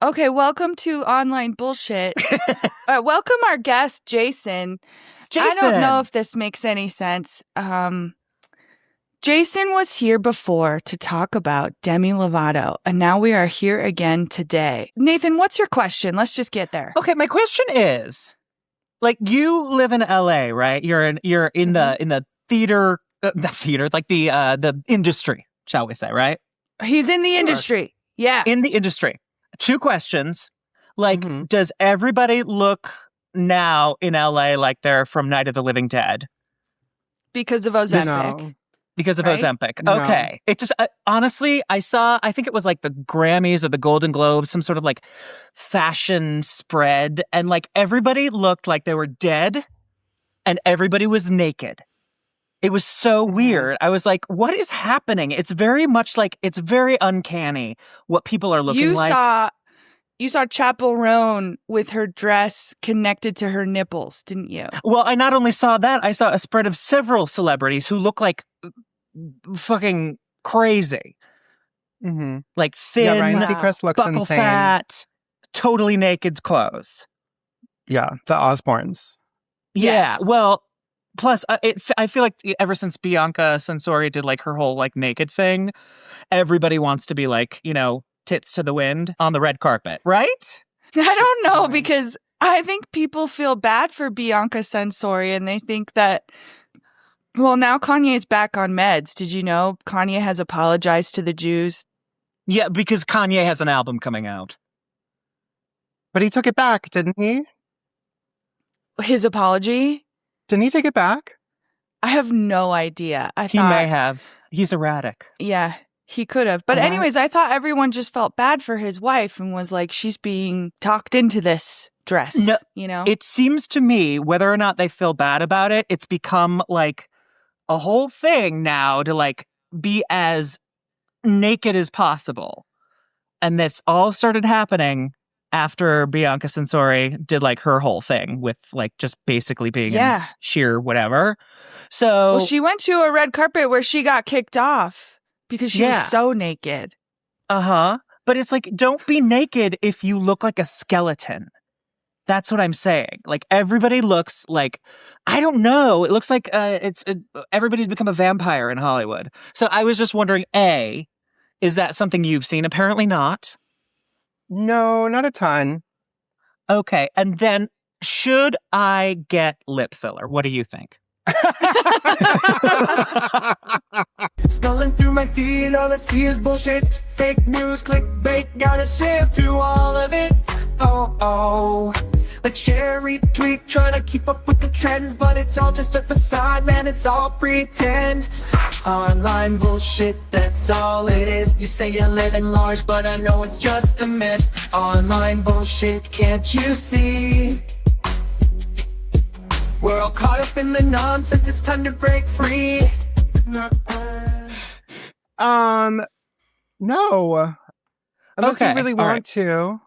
Okay, welcome to Online Bullshit. Welcome our guest, Jason. I don't know if this makes any sense. Jason was here before to talk about Demi Lovato, and now we are here again today. Nathan, what's your question? Let's just get there. Okay, my question is, like, you live in LA, right? You're in the theater, like the industry, shall we say, right? He's in the industry. Yeah. In the industry. 2 questions. Like, does everybody look now in LA like they're from Night of the Living Dead? Because of Ozempic. No. Because of Ozempic. No. Okay. It just, honestly, I think it was like the Grammys or the Golden Globes, some sort of like fashion spread. And like everybody looked like they were dead and everybody was naked. It was so weird. I was like, what is happening? It's very much like, it's very uncanny what people are looking like. You saw Chappell Roan with her dress connected to her nipples, didn't you? Well, I not only saw that, I saw a spread of several celebrities who look like fucking crazy. Like thin, Ryan Seacrest looks buckle insane. fat, totally naked clothes. Yeah, the Osbournes. Yeah, well, plus, I feel like ever since Bianca Censori did like her whole like naked thing, everybody wants to be like, tits to the wind on the red carpet, right? I don't know, because I think people feel bad for Bianca Censori and they think that, well, now Kanye's back on meds. Did you know Kanye has apologized to the Jews? Yeah, because Kanye has an album coming out. But he took it back, didn't he? His apology? Didn't he take it back? I have no idea. He may have. He's erratic. Yeah, he could have. But anyways, I thought everyone just felt bad for his wife and was like, she's being talked into this dress, No, you know? It seems to me, whether or not they feel bad about it, it's become like a whole thing now to like be as naked as possible. And this all started happening after Bianca Censori did like her whole thing with like just basically being in sheer whatever. So well, she went to a red carpet where she got kicked off because she was so naked. But it's like, don't be naked if you look like a skeleton. That's what I'm saying. Like everybody looks like, I don't know. It looks like everybody's become a vampire in Hollywood. So I was just wondering, A, is that something you've seen? Apparently not. No, not a ton. Okay. And then should I get lip filler? What do you think? Scrolling through my feed, all I see is bullshit. Fake news, clickbait, gotta sift through all of it. Oh, like share, retweet, trying to keep up with the trends, but it's all just a facade, man, it's all pretend. Online bullshit, that's all it is. You say you're living large, but I know it's just a myth. Online bullshit, can't you see? We're all caught up in the nonsense, it's time to break free. No. Unless you really want to.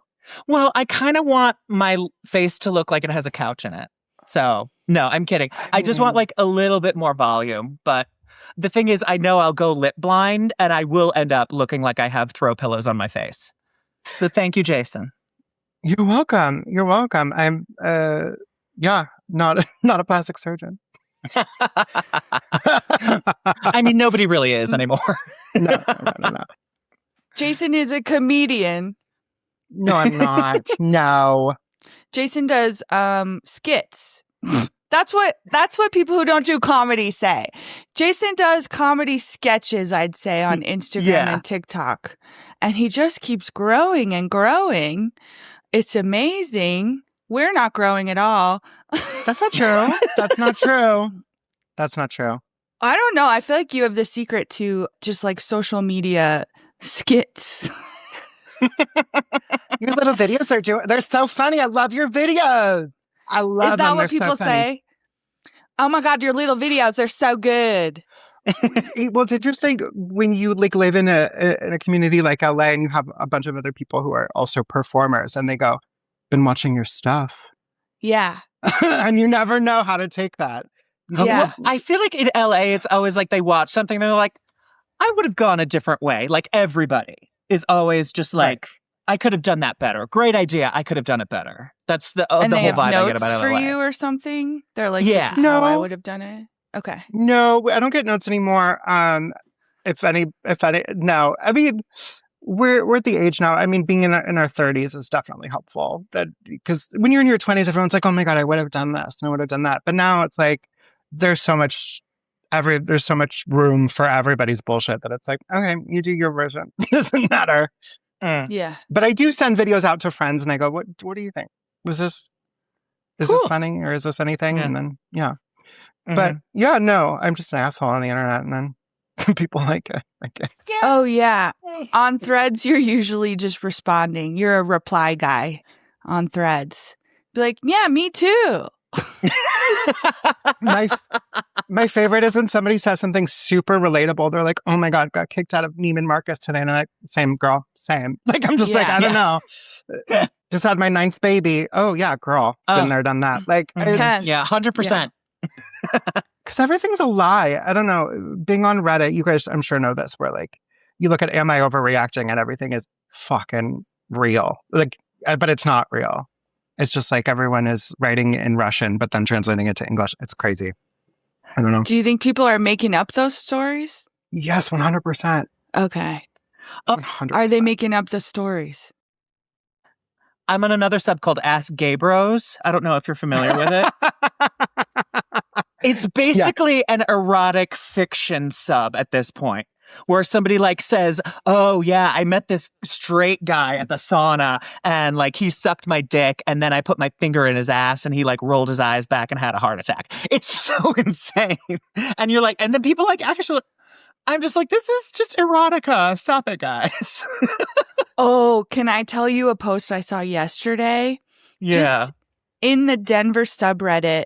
Well, I kind of want my face to look like it has a couch in it. So, no, I'm kidding. I just want like a little bit more volume. But the thing is, I know I'll go lip blind and I will end up looking like I have throw pillows on my face. So thank you, Jason. You're welcome. You're welcome. I'm, not a plastic surgeon. I mean, nobody really is anymore. No. Jason is a comedian. No, I'm not. No. Jason does skits. That's what people who don't do comedy say. Jason does comedy sketches, I'd say, on Instagram and TikTok. And he just keeps growing and growing. It's amazing. We're not growing at all. That's not true. That's not true. That's not true. I don't know. I feel like you have the secret to just like social media skits. Your little videos they're so funny. I love your videos. I love them. Is that what people say? Oh my God, your little videos, they're so good. Well, it's interesting when you like live in a community like LA and you have a bunch of other people who are also performers and they go, been watching your stuff. Yeah. And you never know how to take that. Yeah. I feel like in LA, it's always like they watch something and they're like, I would have gone a different way. Like everybody is always just like, I could have done that better. Great idea. I could have done it better. That's the and the they whole have vibe I get notes about for LA. you or something. They're like, Yeah. this is how I No. would have done it. Okay. No, I don't get notes anymore. If any, no. I mean, we're at the age now. I mean, being in our 30s is definitely helpful. That because when you're in your 20s, everyone's like, "Oh my god, I would have done this and I would have done that." But now it's like there's so much room for everybody's bullshit that it's like, okay, you do your version. It doesn't matter. Yeah. But I do send videos out to friends and I go, "What do you think? Is this funny or is this anything?" Yeah. And then But yeah, no, I'm just an asshole on the internet, and then people like it, I guess. Yeah. Oh, yeah. On Threads, you're usually just responding. You're a reply guy on Threads. Be like, yeah, me too. My favorite is when somebody says something super relatable. They're like, "Oh my god, got kicked out of Neiman Marcus today," and I'm like, "Same girl, same." Like I'm just like, I don't know. Just had my 9th baby. Oh yeah, girl, been there, done that. Like, 100%. Because everything's a lie. I don't know. Being on Reddit, you guys, I'm sure know this. Where like you look at, am I overreacting? And everything is fucking real. Like, but it's not real. It's just like everyone is writing in Russian, but then translating it to English. It's crazy. I don't know. Do you think people are making up those stories? Yes, 100%. Okay. 100%. Are they making up the stories? I'm on another sub called Ask Gay Bros. I don't know if you're familiar with it. It's basically an erotic fiction sub at this point, where somebody like says, "Oh yeah, I met this straight guy at the sauna and like he sucked my dick and then I put my finger in his ass and he like rolled his eyes back and had a heart attack." It's so insane. And you're like, and then people like actually, I'm just like, this is just erotica. Stop it, guys. Oh, can I tell you a post I saw yesterday? Yeah. Just in the Denver subreddit,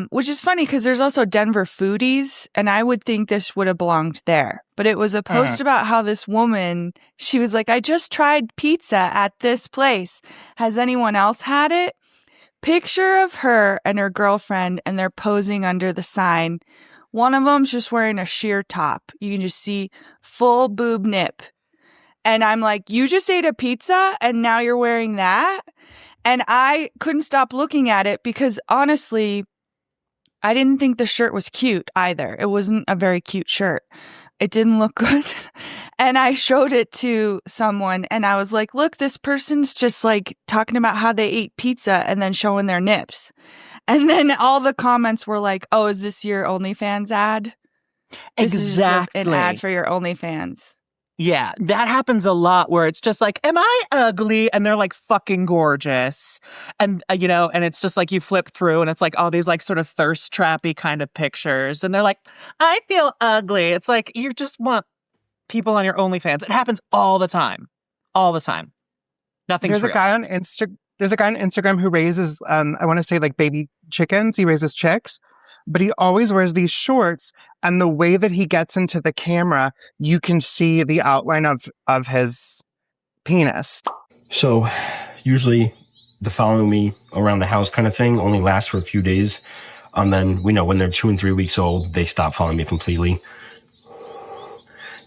which is funny because there's also Denver foodies, and I would think this would have belonged there. But it was a post about how this woman, she was like, "I just tried pizza at this place. Has anyone else had it?" Picture of her and her girlfriend, and they're posing under the sign. One of them's just wearing a sheer top. You can just see full boob nip. And I'm like, you just ate a pizza and now you're wearing that? And I couldn't stop looking at it because honestly, I didn't think the shirt was cute either. It wasn't a very cute shirt. It didn't look good. And I showed it to someone and I was like, look, this person's just like talking about how they ate pizza and then showing their nips. And then all the comments were like, oh, is this your OnlyFans ad? This Exactly. is an ad for your OnlyFans. Yeah, that happens a lot where it's just like, am I ugly? And they're like fucking gorgeous. And, and it's just like you flip through and it's like all these like sort of thirst trappy kind of pictures. And they're like, I feel ugly. It's like, you just want people on your OnlyFans. It happens all the time. All the time. Nothing's There's real. a guy on Instagram who raises, I want to say like baby chickens. He raises chicks. But he always wears these shorts, and the way that he gets into the camera, you can see the outline of his penis. So usually the following me around the house kind of thing only lasts for a few days. And then we know when they're 2 and 3 weeks old, they stop following me completely.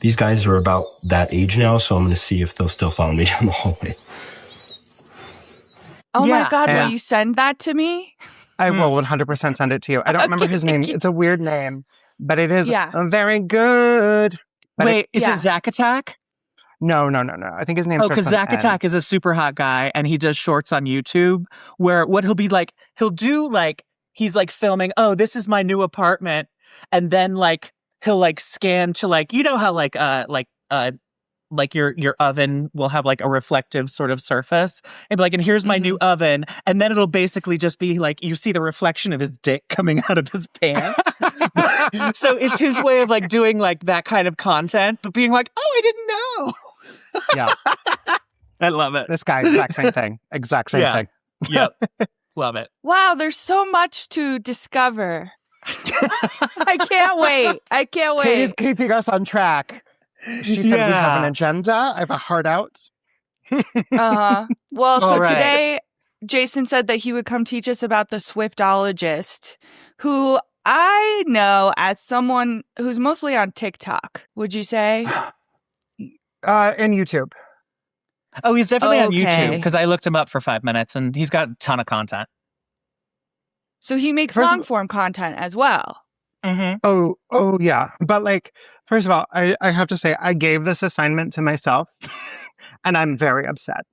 These guys are about that age now, so I'm going to see if they'll still follow me down the hallway. Oh Yeah, my God, yeah. will you send that to me? I will 100% send it to you. I don't remember his name. It's a weird name, but it is very good. But Wait, is it Zack Attack? No. I think his name's because Zack Attack is a super hot guy and he does shorts on YouTube where what he'll be like, he's like filming, oh, this is my new apartment. And then like, he'll like scan to like, you know how like your oven will have like a reflective sort of surface and be like, and here's my new oven. And then it'll basically just be like, you see the reflection of his dick coming out of his pants. So it's his way of like doing like that kind of content, but being like, oh, I didn't know. Yeah. I love it. This guy, exact same thing. Exact same thing. Yep. Love it. Wow, there's so much to discover. I can't wait. Katie's keeping us on track. She said we have an agenda. I have a heart out. Well, so right. today, Jason said that he would come teach us about the Swiftologist, who I know as someone who's mostly on TikTok, would you say? And YouTube. Oh, he's definitely on Okay. YouTube because I looked him up for 5 minutes and he's got a ton of content. So he makes long form content as well. Mm-hmm. Oh yeah. But like, first of all, I have to say I gave this assignment to myself and I'm very upset.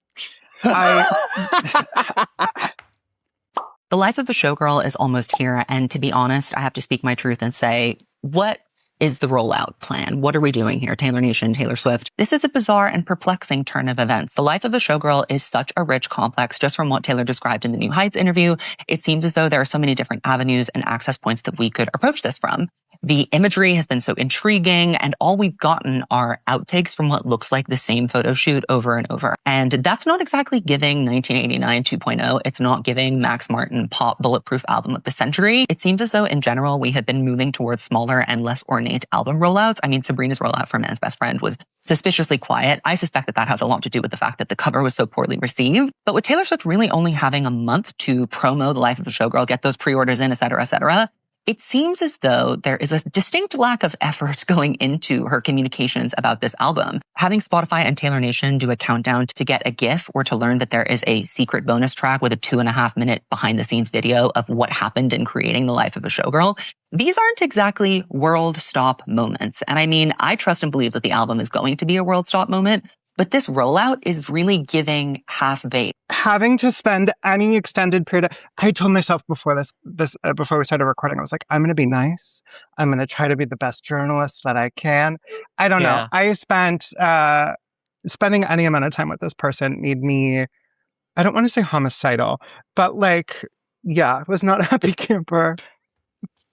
The life of a showgirl is almost here, and to be honest, I have to speak my truth and say, what is the rollout plan? What are we doing here? Taylor Nation, Taylor Swift. This is a bizarre and perplexing turn of events. The life of a showgirl is such a rich complex. Just from what Taylor described in the New Heights interview, it seems as though there are so many different avenues and access points that we could approach this from. The imagery has been so intriguing, and all we've gotten are outtakes from what looks like the same photo shoot over and over. And that's not exactly giving 1989 2.0. It's not giving Max Martin pop bulletproof album of the century. It seems as though in general, we have been moving towards smaller and less ornate album rollouts. I mean, Sabrina's rollout for Man's Best Friend was suspiciously quiet. I suspect that has a lot to do with the fact that the cover was so poorly received. But with Taylor Swift really only having a month to promo the life of a showgirl, get those pre-orders in, et cetera, it seems as though there is a distinct lack of effort going into her communications about this album. Having Spotify and Taylor Nation do a countdown to get a GIF or to learn that there is a secret bonus track with a 2.5-minute behind-the-scenes video of what happened in creating the life of a showgirl, these aren't exactly world stop moments. And I mean, I trust and believe that the album is going to be a world stop moment, but this rollout is really giving half-baked. Having to spend any extended period, I told myself before before we started recording, I was like, I'm going to be nice. I'm going to try to be the best journalist that I can. I don't know. I spending any amount of time with this person made me, I don't want to say homicidal, but like, yeah, was not a happy camper.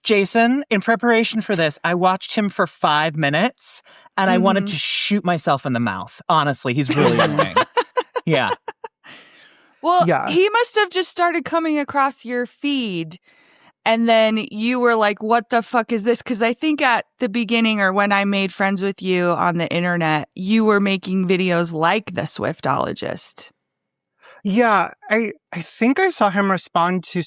Jason, in preparation for this, I watched him for 5 minutes and I wanted to shoot myself in the mouth. Honestly, he's really annoying. Yeah. Well, he must have just started coming across your feed and then you were like, what the fuck is this? Because I think at the beginning or when I made friends with you on the internet, you were making videos like the Swiftologist. Yeah, I think I saw him respond to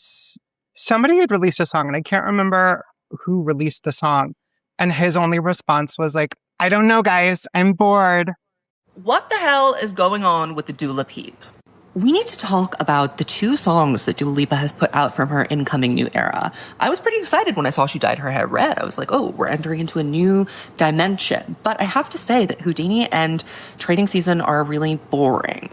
somebody had released a song and I can't remember who released the song. And his only response was like, I don't know, guys, I'm bored. What the hell is going on with the Dula Peep? We need to talk about the 2 songs that Dua Lipa has put out from her incoming new era. I was pretty excited when I saw she dyed her hair red. I was like, oh, we're entering into a new dimension. But I have to say that Houdini and Trading Season are really boring.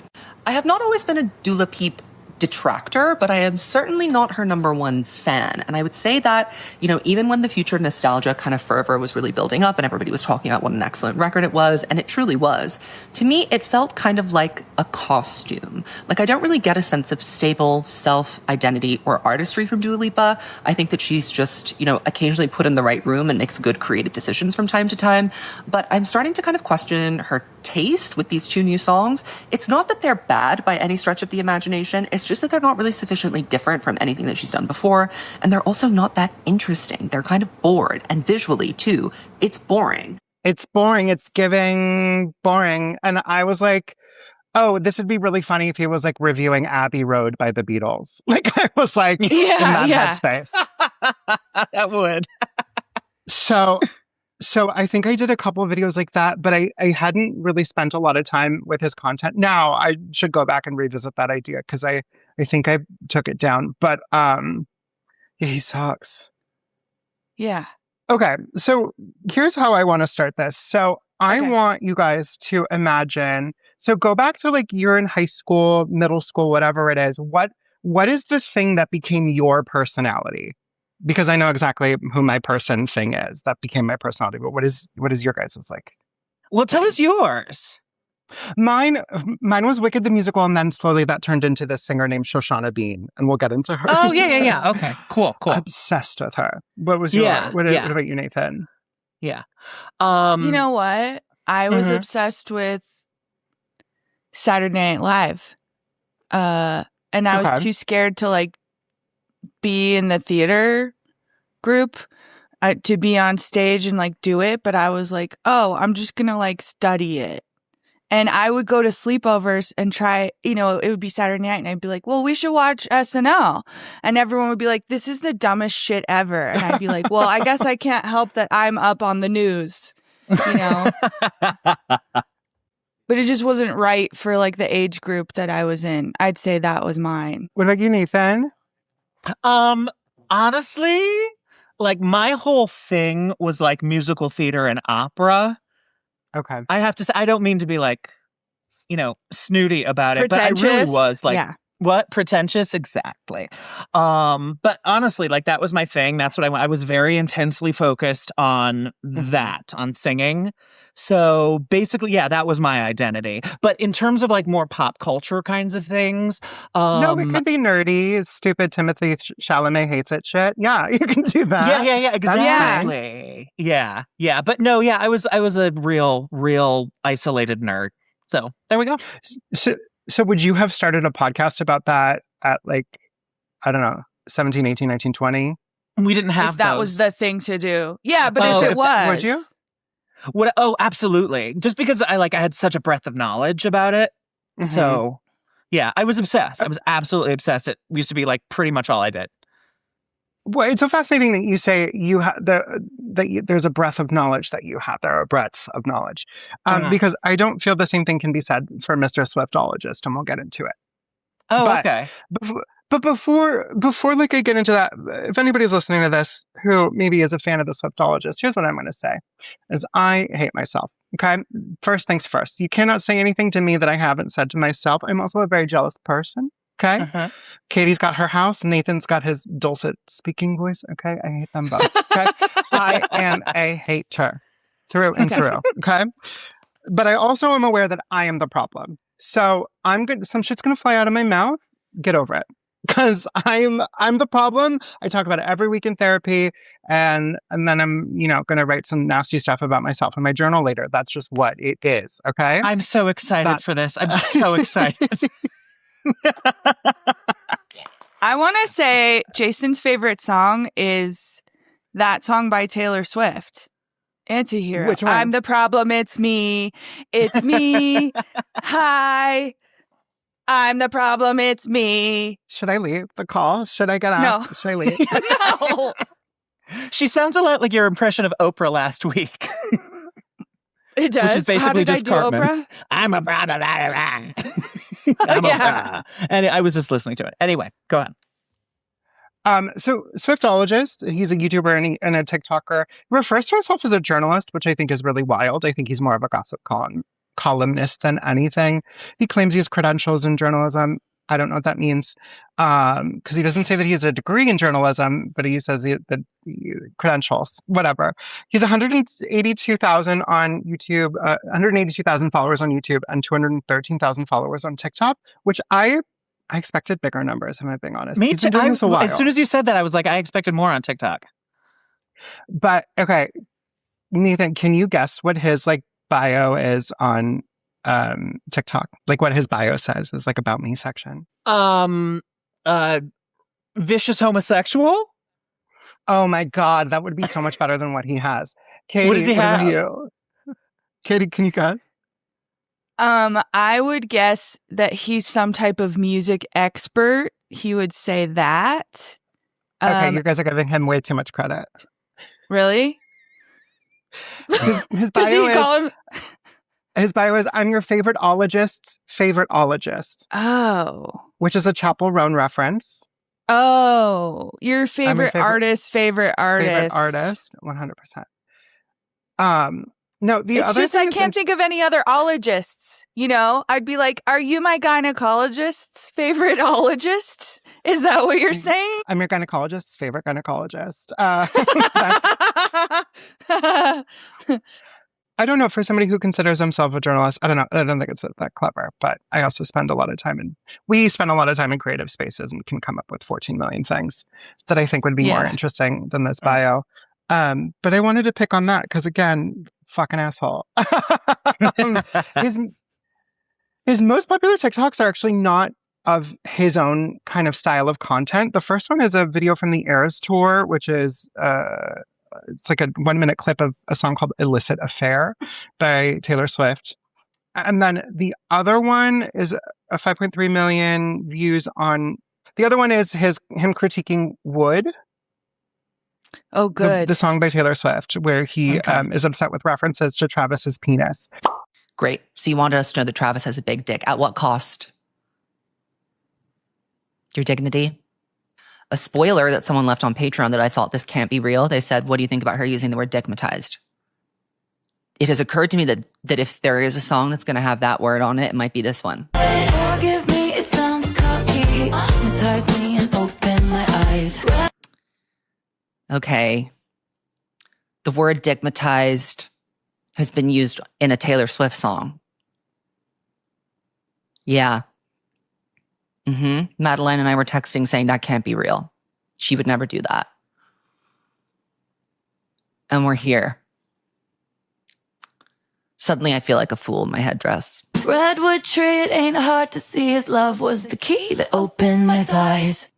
I have not always been a Dula Peep detractor, but I am certainly not her #1 fan. And I would say that, you know, even when the Future nostalgia kind of fervor was really building up and everybody was talking about what an excellent record it was, and it truly was, to me, it felt kind of like a costume. Like, I don't really get a sense of stable self-identity or artistry from Dua Lipa. I think that she's just, you know, occasionally put in the right room and makes good creative decisions from time to time. But I'm starting to kind of question her taste with these 2 new songs. It's not that they're bad by any stretch of the imagination. It's just that they're not really sufficiently different from anything that she's done before. And they're also not that interesting. They're kind of bored. And visually, too, it's boring. It's boring. It's giving boring. And I was like, oh, this would be really funny if he was like reviewing Abbey Road by the Beatles. Like, I was like in that headspace. That would. So I think I did a couple of videos like that, but I hadn't really spent a lot of time with his content. Now I should go back and revisit that idea because I think I took it down. But yeah, he sucks. Yeah. Okay, so here's how I want to start this. So I want you guys to imagine. So go back to like you're in high school, middle school, whatever it is. What is the thing that became your personality? Because I know exactly who my person thing is. That became my personality. But what is your guys' like? Well, tell us yours. Mine was Wicked the Musical, and then slowly that turned into this singer named Shoshana Bean, and we'll get into her. Oh, yeah. Okay, cool. Obsessed with her. What was your? What about you, Nathan? Yeah. You know what? I was obsessed with Saturday Night Live. And I was too scared to like be in the theater group to be on stage and like do it. But I was like, oh, I'm just going to like study it. And I would go to sleepovers and try, you know, it would be Saturday night and I'd be like, well, we should watch SNL. And everyone would be like, this is the dumbest shit ever. And I'd be like, well, I guess I can't help that I'm up on the news, you know? but it just wasn't right for like the age group that I was in. I'd say that was mine. What about you, Nathan? Honestly, like my whole thing was like musical theater and opera. Okay. I have to say, I don't mean to be like, snooty about it, but I really Pretentious? was like, Yeah. what? Pretentious? Exactly. But honestly, like that was my thing. That's what I was very intensely focused on that, on singing. So basically, yeah, that was my identity. But in terms of like more pop culture kinds of things, No, it could be nerdy, stupid Timothy Chalamet hates it shit. Yeah, you can do that. Yeah, That's fine. exactly. Yeah. But no, yeah, I was a real isolated nerd. So there we go. So would you have started a podcast about that at like, I don't know, 17, 18, 19, 20? We didn't have If that those. was the thing to do. Yeah, but if it was. Would you? What? Oh, absolutely. Just because I had such a breadth of knowledge about it. Mhm. So, yeah, I was obsessed. I was absolutely obsessed. It used to be like pretty much all I did. Well, it's so fascinating that you say there's a breadth of knowledge that you have. There are a breadth of knowledge. Because I don't feel the same thing can be said for Mr. Swiftologist, and we'll get into it. Oh, But- okay. But before like I get into that, if anybody's listening to this who maybe is a fan of the Swiftologist, here's what I'm going to say: is I hate myself. Okay, first things first. You cannot say anything to me that I haven't said to myself. I'm also a very jealous person. Okay, Katie's got her house. Nathan's got his dulcet speaking voice. Okay, I hate them both. Okay, I am a hater through and through. Okay, but I also am aware that I am the problem. So I'm good. Some shit's gonna fly out of my mouth. Get over it. Because I'm the problem. I talk about it every week in therapy, and then I'm going to write some nasty stuff about myself in my journal later. That's just what it is. Okay. I'm so excited for this. I'm so excited. I want to say Jason's favorite song is that song by Taylor Swift. Antihero. Which one? I'm the problem. It's me. It's me. Hi. I'm the problem. It's me. Should I leave the call? Should I get out? No. Should I leave? No. She sounds a lot like your impression of Oprah last week. It does. Which is basically How did just I do Cartman. Oprah? I'm a blah, blah, blah, blah. I'm Yeah. Oprah. And I was just listening to it. Anyway, go ahead. So Swiftologist, he's a YouTuber and a TikToker. He refers to himself as a journalist, which I think is really wild. I think he's more of a gossip columnist than anything. He claims he has credentials in journalism. I don't know what that means, because he doesn't say that he has a degree in journalism, but he says the credentials, whatever. He's 182,000 on YouTube, 182,000 followers on YouTube, and 213,000 followers on TikTok, which I expected bigger numbers, if I'm being honest. Me He's too. been doing this a while. As soon as you said that, I was like, I expected more on TikTok. But okay, Nathan, can you guess what his bio is on TikTok? Like what his bio says is about me section. Vicious homosexual? Oh my God, that would be so much better than what he has. Katie, What does he about have? you? Katie, can you guess? I would guess that he's some type of music expert. He would say that. Okay, you guys are giving him way too much credit. Really? His Does bio he call him? his bio is I'm your favorite ologist's favorite ologist, Oh. which is a Chapel Roan reference. Oh. Your favorite artist's favorite artist. Favorite artist, 100%. No, the It's other just thing I can't think of any other ologists. I'd be like, are you my gynecologist's favorite ologist? Is that what you're saying? I'm your gynecologist's favorite gynecologist. I don't know, for somebody who considers himself a journalist, I don't know. I don't think it's that clever, but I also spend a lot of time we spend a lot of time in creative spaces and can come up with 14 million things that I think would be more interesting than this bio. But I wanted to pick on that because, again, fucking asshole. His most popular TikToks are actually not of his own kind of style of content. The first one is a video from the Eras tour, which is it's like a 1-minute clip of a song called Illicit Affair by Taylor Swift. And then the other one is a 5.3 million views on, the other one is him critiquing Wood. Oh, good. The song by Taylor Swift, where he is upset with references to Travis's penis. Great. So you wanted us to know that Travis has a big dick. At what cost? Your dignity? A spoiler that someone left on Patreon that I thought this can't be real. They said, what do you think about her using the word dickmatized? It has occurred to me that if there is a song that's going to have that word on it, it might be this one. Forgive me, it sounds cocky. Hypnotize me and open my eyes. Okay. The word dickmatized has been used in a Taylor Swift song. Yeah. Madeline and I were texting saying that can't be real. She would never do that. And we're here. Suddenly I feel like a fool in my headdress. Redwood tree, it ain't hard to see. His love was the key that opened my thighs.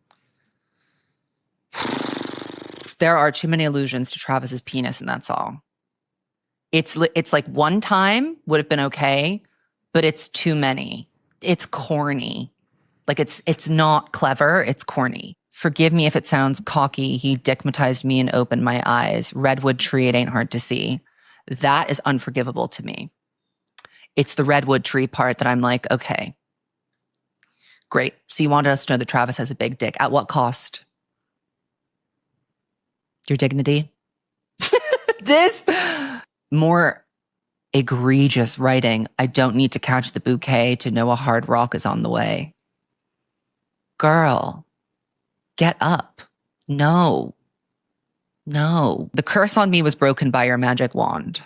There are too many allusions to Travis's penis in that song. It's like one time would have been okay, but it's too many. It's corny. Like it's not clever, it's corny. Forgive me if it sounds cocky. He dickmatized me and opened my eyes. Redwood tree, it ain't hard to see. That is unforgivable to me. It's the redwood tree part that I'm like, okay, great. So you wanted us to know that Travis has a big dick. At what cost? Your dignity? This more egregious writing. I don't need to catch the bouquet to know a hard rock is on the way. Girl, get up. No. The curse on me was broken by your magic wand.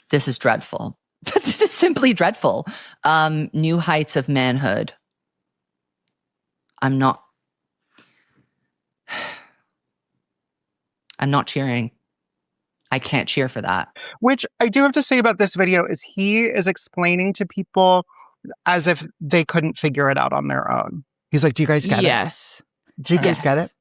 This is dreadful. This is simply dreadful. New heights of manhood. I'm not cheering. I can't cheer for that. Which I do have to say about this video is he is explaining to people as if they couldn't figure it out on their own. He's like, do you guys get it? Yes. Do you guys get it?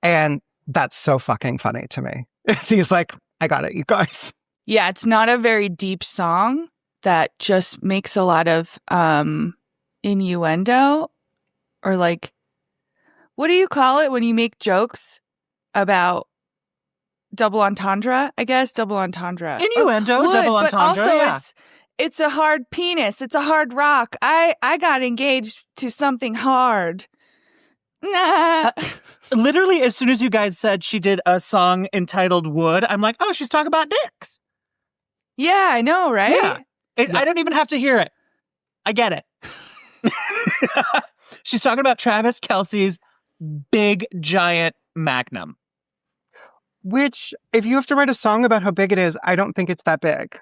And that's so fucking funny to me. He's like, I got it, you guys. Yeah, it's not a very deep song that just makes a lot of innuendo or like, what do you call it when you make jokes about double entendre? I guess double entendre. Innuendo, double entendre. But also yeah. it's a hard penis. It's a hard rock. I got engaged to something hard. Nah. Literally, as soon as you guys said she did a song entitled Wood, I'm like, oh, she's talking about dicks. Yeah, I know, right? Yeah. I don't even have to hear it. I get it. She's talking about Travis Kelce's big, giant magnum. Which, if you have to write a song about how big it is, I don't think it's that big.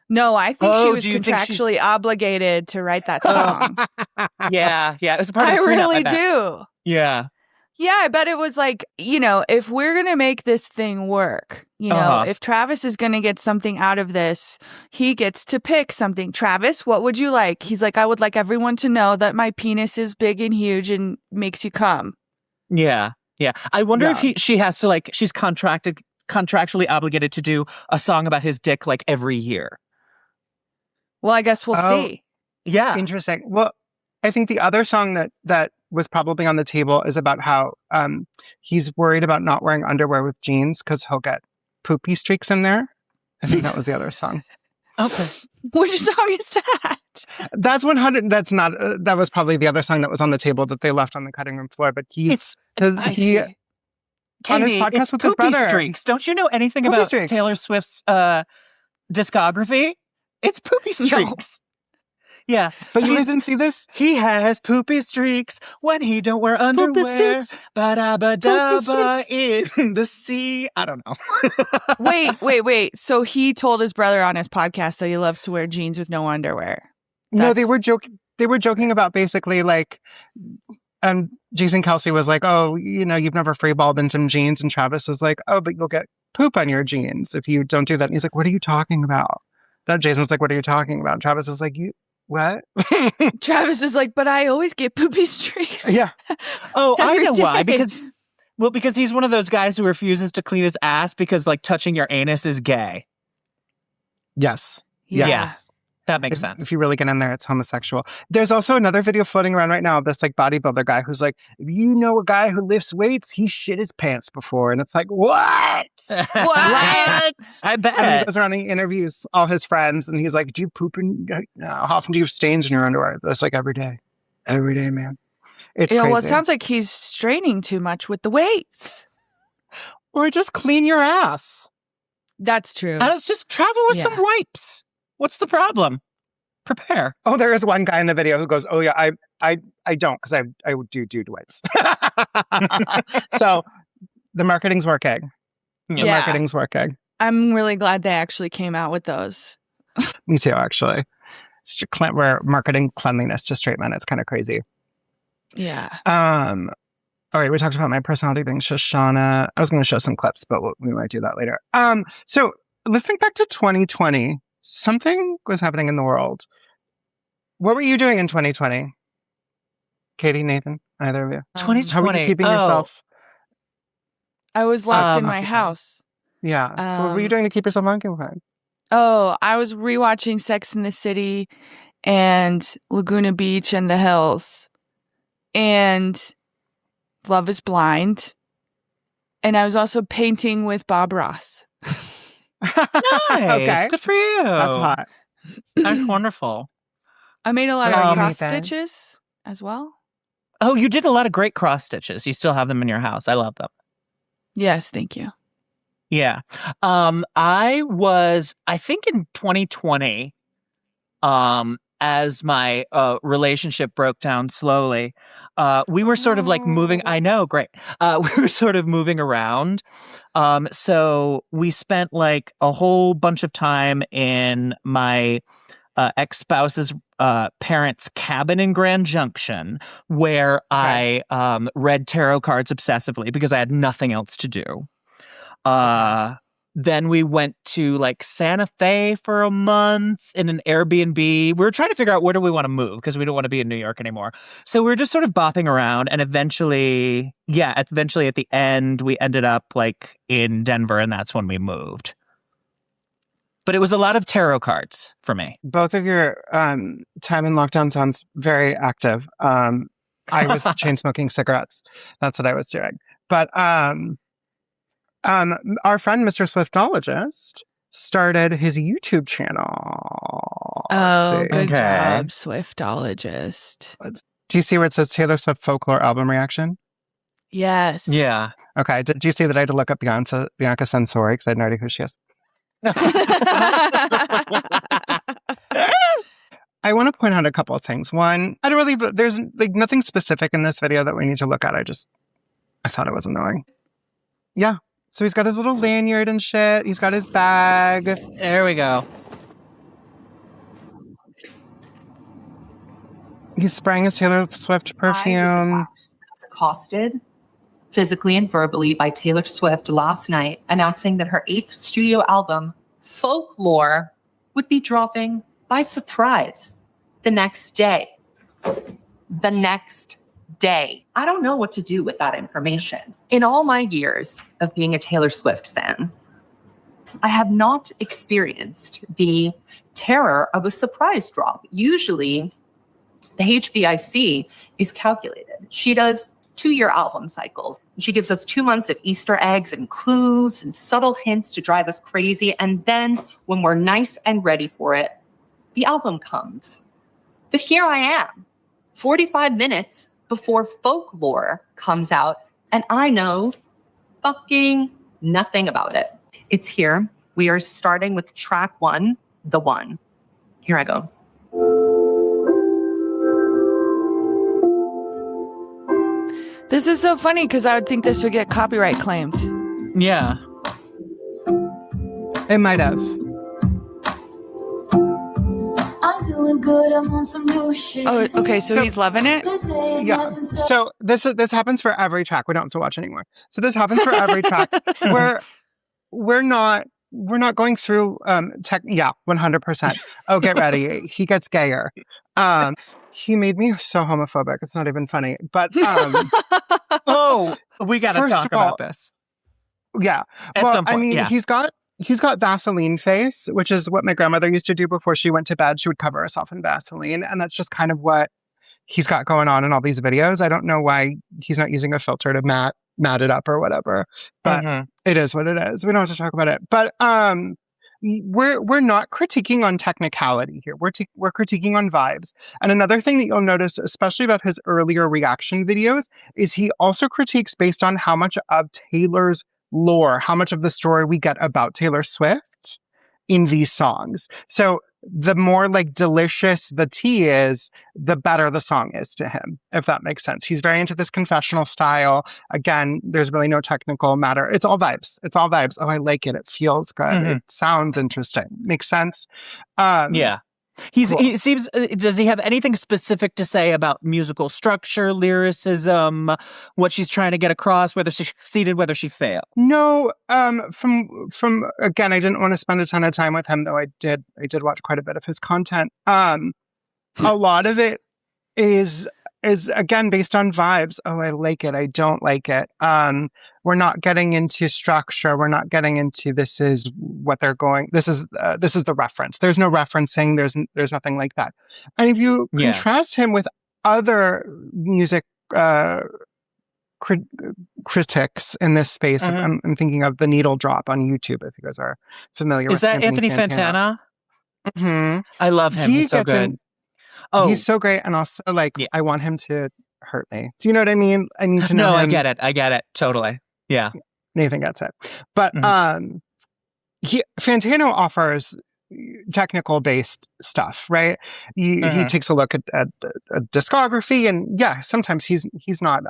No, I think she was do you think contractually obligated to write that song. Yeah. It was a part of I the prenup, really bet. do. Yeah. Yeah, I bet it was like, if we're going to make this thing work, if Travis is going to get something out of this, he gets to pick something. Travis, what would you like? He's like, I would like everyone to know that my penis is big and huge and makes you come. Yeah. I wonder if she has to she's contractually obligated to do a song about his dick every year. Well, I guess we'll see. Yeah. Interesting. Well, I think the other song that was probably on the table is about how he's worried about not wearing underwear with jeans because he'll get poopy streaks in there. I think that was the other song. Okay. Which song is that? That's 100. That's not. That was probably the other song that was on the table that they left on the cutting room floor. But he on his podcast with his brother. Streaks. Don't you know anything Poopy about streaks. Taylor Swift's discography? It's poopy streaks. Yeah. But you guys didn't see this? He has poopy streaks when he don't wear underwear. Ba-da-ba-da-ba in the sea. I don't know. Wait. So he told his brother on his podcast that he loves to wear jeans with no underwear. No, they were joking about basically Jason Kelce was like, oh, you've never freeballed in some jeans. And Travis was like, oh, but you'll get poop on your jeans if you don't do that. And he's like, what are you talking about? That Jason was like, what are you talking about? And Travis was like, what? Travis is like, but I always get poopy streaks. Yeah. Oh, I know day. why. Because he's one of those guys who refuses to clean his ass because touching your anus is gay. Yes. Yeah. Yes. That makes sense. If you really get in there, it's homosexual. There's also another video floating around right now of this like bodybuilder guy who's like, if you know a guy who lifts weights, he shit his pants before. And it's like, what? What? I bet. And then he goes around and he interviews all his friends and he's like, do you poop in, how often do you have stains in your underwear? That's like every day. Every day, man. It's crazy. Well, it sounds like he's straining too much with the weights. Or just clean your ass. That's true. And it's just travel with some wipes. What's the problem? Prepare. Oh, there is one guy in the video who goes, oh yeah, I don't, because I do dude wipes. So the marketing's working. The marketing's working. I'm really glad they actually came out with those. Me too, actually. It's just we're marketing cleanliness to straight men. It's kind of crazy. Yeah. All right, we talked about my personality being Shoshana. I was going to show some clips, but we might do that later. So let's think back to 2020. Something was happening in the world. What were you doing in 2020? Katie, Nathan, either of you? 2020. How were you keeping yourself? I was locked in my house. Yeah. So what were you doing to keep yourself occupied? Oh, I was rewatching Sex and the City and Laguna Beach and The Hills and Love is Blind. And I was also painting with Bob Ross. Nice. Okay. Good for you. That's hot. That's wonderful. I made a lot What of about you, cross Nathan? stitches as well. Oh, you did a lot of great cross stitches. You still have them in your house. I love them. Yes, thank you. Yeah. I think in 2020, as my relationship broke down slowly, we were sort of like moving. I know, great. We were sort of moving around. So we spent like a whole bunch of time in my ex-spouse's parents' cabin in Grand Junction, where I read tarot cards obsessively because I had nothing else to do. Then we went to like Santa Fe for a month in an Airbnb. We were trying to figure out where do we want to move because we don't want to be in New York anymore. So we were just sort of bopping around, and eventually at the end, we ended up like in Denver, and that's when we moved. But it was a lot of tarot cards for me. Both of your time in lockdown sounds very active. I was chain smoking cigarettes. That's what I was doing. But our friend, Mr. Swiftologist, started his YouTube channel. Oh, good job, Swiftologist. Do you see where it says Taylor Swift folklore album reaction? Yes. Yeah. Okay. Did you see that I had to look up Bianca Sensori because I had no idea who she is? I want to point out a couple of things. One, there's like nothing specific in this video that we need to look at. I thought it was annoying. Yeah. So he's got his little lanyard and shit. He's got his bag. There we go. He's spraying his Taylor Swift perfume. I was accosted physically and verbally by Taylor Swift last night, announcing that her 8th studio album, Folklore, would be dropping by surprise the next day. The next day. I don't know what to do with that information. In all my years of being a Taylor Swift fan, I have not experienced the terror of a surprise drop. Usually, the HBIC is calculated. She does 2-year album cycles. She gives us 2 months of Easter eggs and clues and subtle hints to drive us crazy. And then when we're nice and ready for it, the album comes. But here I am, 45 minutes before Folklore comes out, and I know fucking nothing about it. It's here. We are starting with track 1, The One. Here I go. This is so funny because I would think this would get copyright claimed. Yeah. It might have. I'm doing good, I'm on some new shit. Oh, okay. So he's loving it? Yeah. So this happens for every track. We don't have to watch anymore. So this happens for every track. We're not going through 100%. Oh, get ready. He gets gayer. He made me so homophobic. It's not even funny. But oh, we got to talk about this. Yeah. At some point, he's got he's got Vaseline face, which is what my grandmother used to do before she went to bed. She would cover herself in Vaseline. And that's just kind of what he's got going on in all these videos. I don't know why he's not using a filter to matte it up or whatever, but it is what it is. We don't have to talk about it. But we're not critiquing on technicality here. We're critiquing on vibes. And another thing that you'll notice, especially about his earlier reaction videos, is he also critiques based on how much of Taylor's lore, how much of the story we get about Taylor Swift in these songs. So the more like delicious the tea is, the better the song is to him, if that makes sense. He's very into this confessional style. Again, there's really no technical matter. It's all vibes. Oh, I like it. It feels good. It sounds interesting. Makes sense? Yeah. Cool. He seems. Does he have anything specific to say about musical structure, lyricism, what she's trying to get across, whether she succeeded, whether she failed? No. From again, I didn't want to spend a ton of time with him, though I did watch quite a bit of his content. A lot of it is again based on vibes. Oh, I like it. I don't like it. We're not getting into structure. We're not getting into this is what they're going. This is the reference. There's no referencing. There's nothing like that. And if you contrast him with other music critics in this space, I'm thinking of The Needle Drop on YouTube. If you guys are familiar with that Anthony Fantana? I love him. He's so good. He's so great, and also I want him to hurt me. Do you know what I mean? I need to know. No, him. I get it. Totally. Yeah. Nathan gets it. But Fantano offers technical based stuff, right? He takes a look at a discography, and sometimes he's not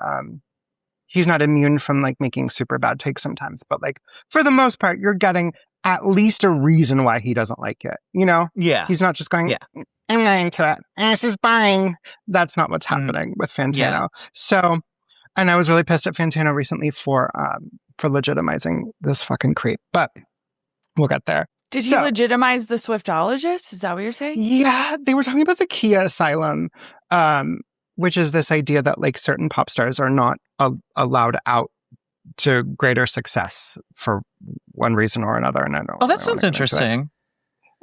immune from like making super bad takes sometimes, but like for the most part, you're getting at least a reason why he doesn't like it. You know? Yeah. He's not just going, I'm not into it. This is boring. That's not what's happening with Fantano. Yeah. So, and I was really pissed at Fantano recently for legitimizing this fucking creep, but we'll get there. Did he legitimize the Swiftologist? Is that what you're saying? Yeah, they were talking about the Kia Asylum, which is this idea that like certain pop stars are not allowed out to greater success for one reason or another. And I don't. Oh, that sounds interesting.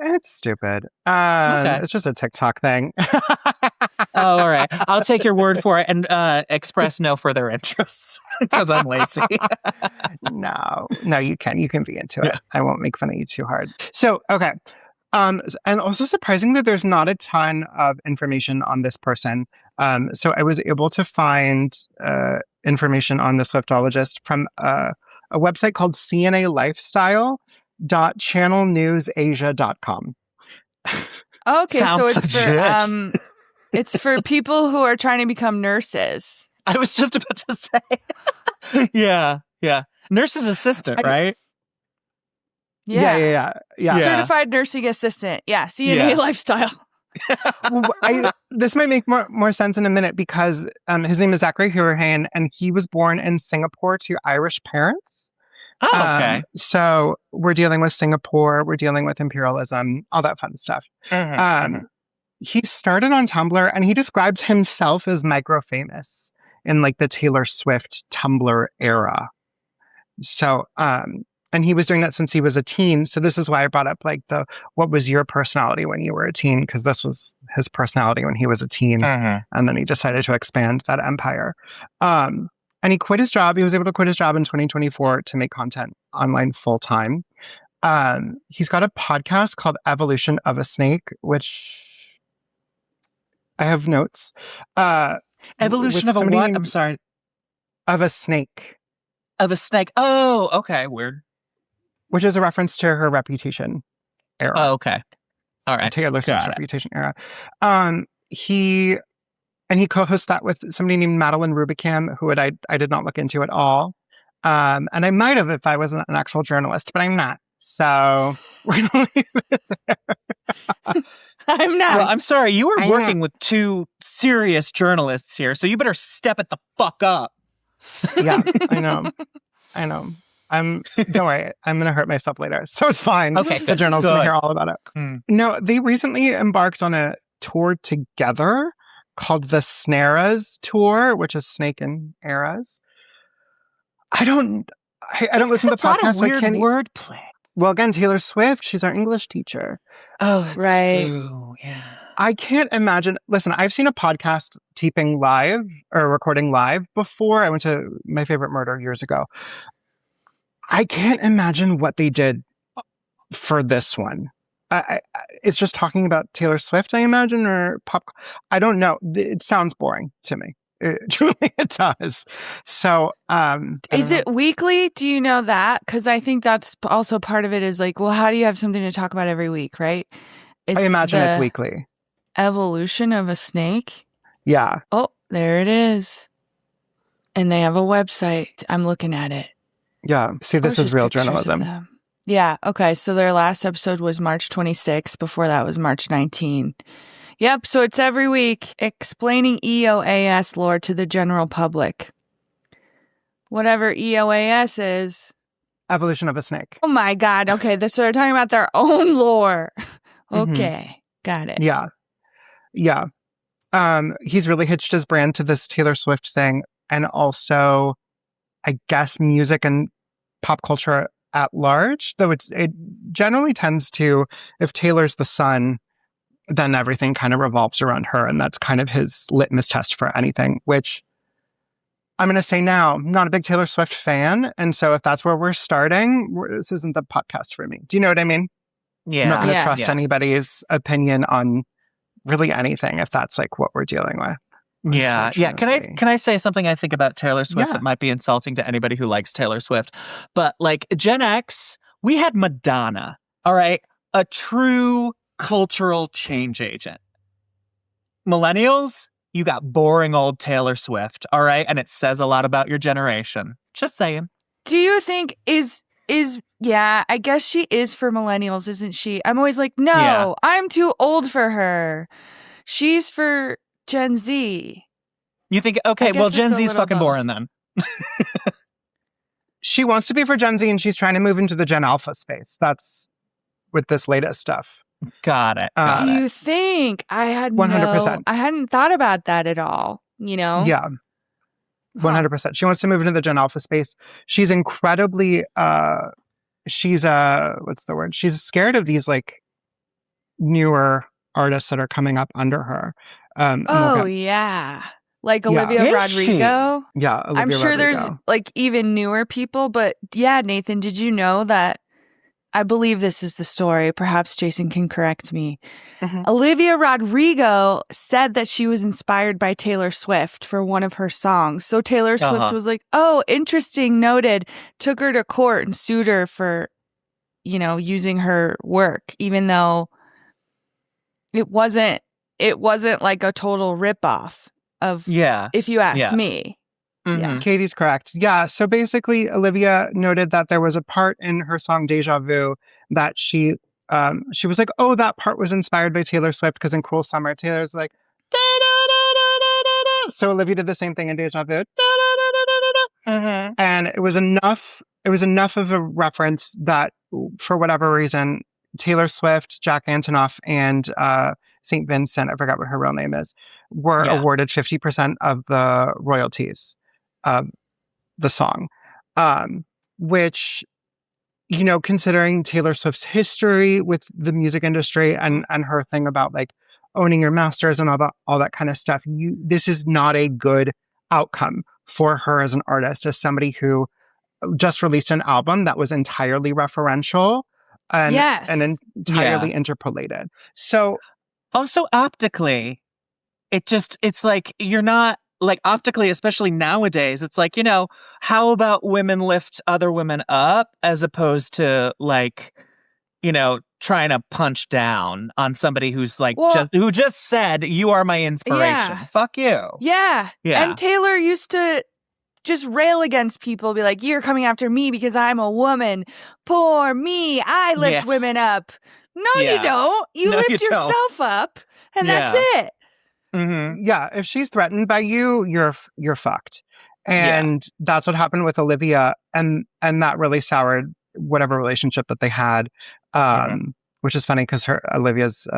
It's stupid. Okay. It's just a TikTok thing. Oh, all right. I'll take your word for it and express no further interest because I'm lazy. No, you can be into it. I won't make fun of you too hard. So, okay. And also surprising that there's not a ton of information on this person. So I was able to find information on the Swiftologist from a website called cnalifestyle.channelnewsasia.com. Okay, Sounds so it's for people who are trying to become nurses. I was just about to say. Yeah. Nurse's assistant, right? Yeah. Certified nursing assistant. Yeah, CNA lifestyle. This might make more sense in a minute because his name is Zachary Hurahan, and he was born in Singapore to Irish parents. Oh, okay. So we're dealing with Singapore, we're dealing with imperialism, all that fun stuff. He started on Tumblr, and he describes himself as micro-famous in like the Taylor Swift Tumblr era. So, and he was doing that since he was a teen. So this is why I brought up like what was your personality when you were a teen? Because this was his personality when he was a teen. And then he decided to expand that empire. And he quit his job. He was able to quit his job in 2024 to make content online full time. He's got a podcast called Evolution of a Snake, which I have notes. Evolution of a what? I'm sorry. Of a snake. Of a snake. Oh, okay. Weird. Which is a reference to her Reputation era. Oh, okay. All right. Taylor Swift's Reputation era. He co-hosts that with somebody named Madeline Rubicam, who I did not look into at all. And I might have if I wasn't an actual journalist, but I'm not. So we're going to leave it there. I'm not. Well, I'm sorry. You are working with two serious journalists here, so you better step it the fuck up. Yeah, I know. Don't worry, I'm going to hurt myself later. So it's fine. Okay. The journal's going to hear all about it. No, they recently embarked on a tour together called the Snaras Tour, which is Snake and Eras. I don't listen to the podcast. So weird wordplay. Well, again, Taylor Swift, she's our English teacher. Oh, that's Right. true. Yeah. I can't imagine. Listen, I've seen a podcast taping live or recording live before. I went to My Favorite Murder years ago. I can't imagine what they did for this one. It's just talking about Taylor Swift, I imagine, or pop. I don't know. It sounds boring to me. Truly, it does. So, is it weekly? Do you know that? Because I think that's also part of it. Is like, well, how do you have something to talk about every week, right? I imagine it's weekly. Evolution of a snake. Yeah. Oh, there it is. And they have a website. I'm looking at it. Yeah. See, this is real journalism. Yeah. Okay. So their last episode was March 26. Before that was March 19. Yep. So it's every week explaining EOAS lore to the general public. Whatever EOAS is. Evolution of a snake. Oh my God. Okay. So they're talking about their own lore. Okay. Got it. Yeah. Yeah. He's really hitched his brand to this Taylor Swift thing. And also, I guess, music and pop culture at large, though it generally tends to, if Taylor's the sun, then everything kind of revolves around her. And that's kind of his litmus test for anything, which I'm going to say now, I'm not a big Taylor Swift fan. And so if that's where we're starting, this isn't the podcast for me. Do you know what I mean? Yeah. I'm not going to trust anybody's opinion on really anything if that's like what we're dealing with. Yeah. Can I say something I think about Taylor Swift that might be insulting to anybody who likes Taylor Swift? But like Gen X, we had Madonna, all right? A true cultural change agent. Millennials, you got boring old Taylor Swift, all right? And it says a lot about your generation. Just saying. Do you think yeah, I guess she is for millennials, isn't she? I'm always like, no, I'm too old for her. She's for Gen Z. You think, okay, well, Gen Z's fucking boring then. She wants to be for Gen Z and she's trying to move into the Gen Alpha space. That's with this latest stuff. Got it. Do you think? I had 100%. I hadn't thought about that at all, you know? Yeah. 100%. She wants to move into the Gen Alpha space. She's incredibly, she's what's the word? She's scared of these like newer artists that are coming up under her. Yeah. Like Olivia Rodrigo. Yeah, Olivia I'm sure Rodrigo. there's like even newer people, but yeah, Nathan, did you know that? I believe this is the story. Perhaps Jason can correct me. Mm-hmm. Olivia Rodrigo said that she was inspired by Taylor Swift for one of her songs. So Taylor Swift was like, oh, interesting, noted, took her to court and sued her for, using her work, even though it wasn't like a total ripoff of, if you ask me. Mm-hmm. Yeah. Katie's correct. Yeah. So basically, Olivia noted that there was a part in her song Deja Vu that she was like, oh, that part was inspired by Taylor Swift because in Cruel Summer, Taylor's like, da-da-da-da-da-da-da. So Olivia did the same thing in Deja Vu. Mm-hmm. And it was enough of a reference that for whatever reason, Taylor Swift, Jack Antonoff, and St. Vincent, I forgot what her real name is, were awarded 50% of the royalties of the song, which, considering Taylor Swift's history with the music industry and her thing about like owning your masters and all that kind of stuff, this is not a good outcome for her as an artist, as somebody who just released an album that was entirely referential and entirely interpolated. So also optically, it's like you're not like optically, especially nowadays, it's like, how about women lift other women up as opposed to like, trying to punch down on somebody who's like, who just said, you are my inspiration. Yeah. Fuck you. Yeah. And Taylor used to just rail against people, be like, you're coming after me because I'm a woman. Poor me. I lift women up. No, you don't. You lift yourself up and that's it. Mm-hmm. Yeah, if she's threatened by you, you're fucked. And that's what happened with Olivia, and that really soured whatever relationship that they had. Which is funny because Olivia's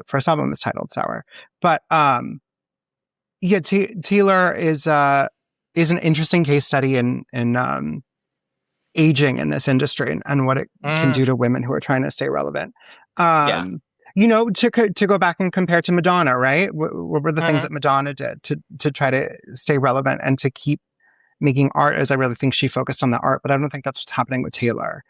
first album is titled Sour. But Taylor is an interesting case study in aging in this industry and what it can do to women who are trying to stay relevant. You know, to go back and compare to Madonna, right? What were the things that Madonna did to try to stay relevant and to keep making art? As I really think she focused on the art, but I don't think that's what's happening with Taylor.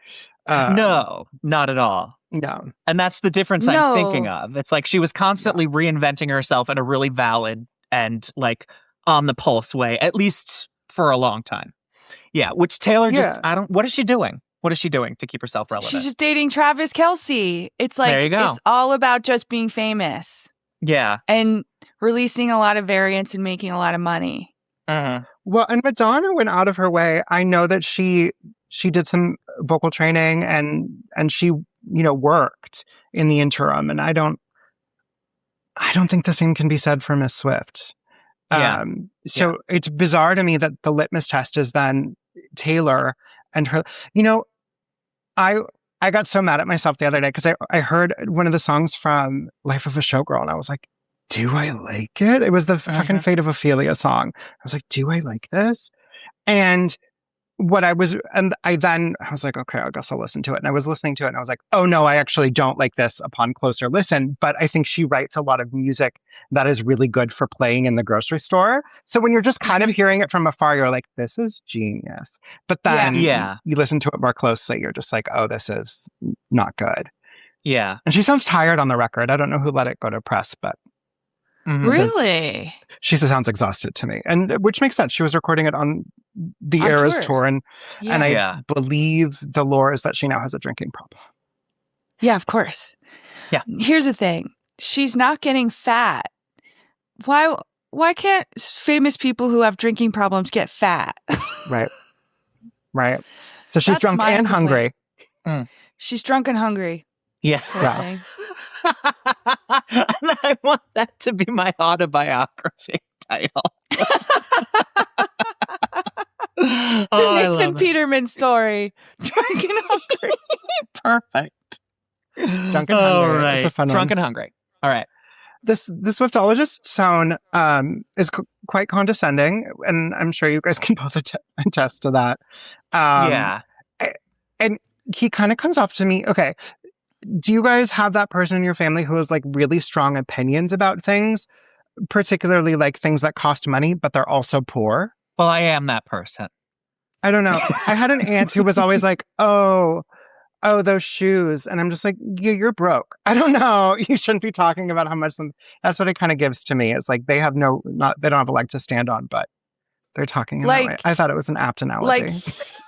No, not at all. No. And that's the difference I'm thinking of. It's like she was constantly reinventing herself in a really valid and like on the pulse way, at least for a long time. Yeah, which Taylor just, what is she doing? What is she doing to keep herself relevant? She's just dating Travis Kelce. It's like, there you go. It's all about just being famous. Yeah. And releasing a lot of variants and making a lot of money. Well, and Madonna went out of her way. I know that she did some vocal training and she, you know, worked in the interim. And I don't think the same can be said for Miss Swift. So it's bizarre to me that the litmus test is then Taylor and her. You know, I got so mad at myself the other day because I heard one of the songs from Life of a Showgirl and I was like, do I like it? It was the fucking Fate of Ophelia song. I was like, do I like this? And I was like, okay, I guess I'll listen to it. And I was listening to it and I was like, oh no, I actually don't like this upon closer listen. But I think she writes a lot of music that is really good for playing in the grocery store. So when you're just kind of hearing it from afar, you're like, this is genius. But then you listen to it more closely, you're just like, oh, this is not good. Yeah. And she sounds tired on the record. I don't know who let it go to press, but really? She sounds exhausted to me. And which makes sense. She was recording it on the Eras tour. And I believe the lore is that she now has a drinking problem. Yeah, of course. Yeah. Here's the thing. She's not getting fat. Why can't famous people who have drinking problems get fat? Right. So she's drunk and hungry. She's drunk and hungry. Yeah. And I want that to be my autobiography title. The Nixon Peterman story. Drunk and hungry. Perfect. Drunk and hungry. Right. It's a fun Drunk one. and hungry. All right. The Swiftologist tone is quite condescending, and I'm sure you guys can both attest to that. And he kind of comes off to me, okay, do you guys have that person in your family who has like really strong opinions about things, particularly like things that cost money, but they're also poor? Well, I am that person. I don't know. I had an aunt who was always like, oh, those shoes. And I'm just like, yeah, you're broke. I don't know. You shouldn't be talking about how much that's what it kind of gives to me. It's like they have they don't have a leg to stand on, but they're talking in that way. I thought it was an apt analogy. Like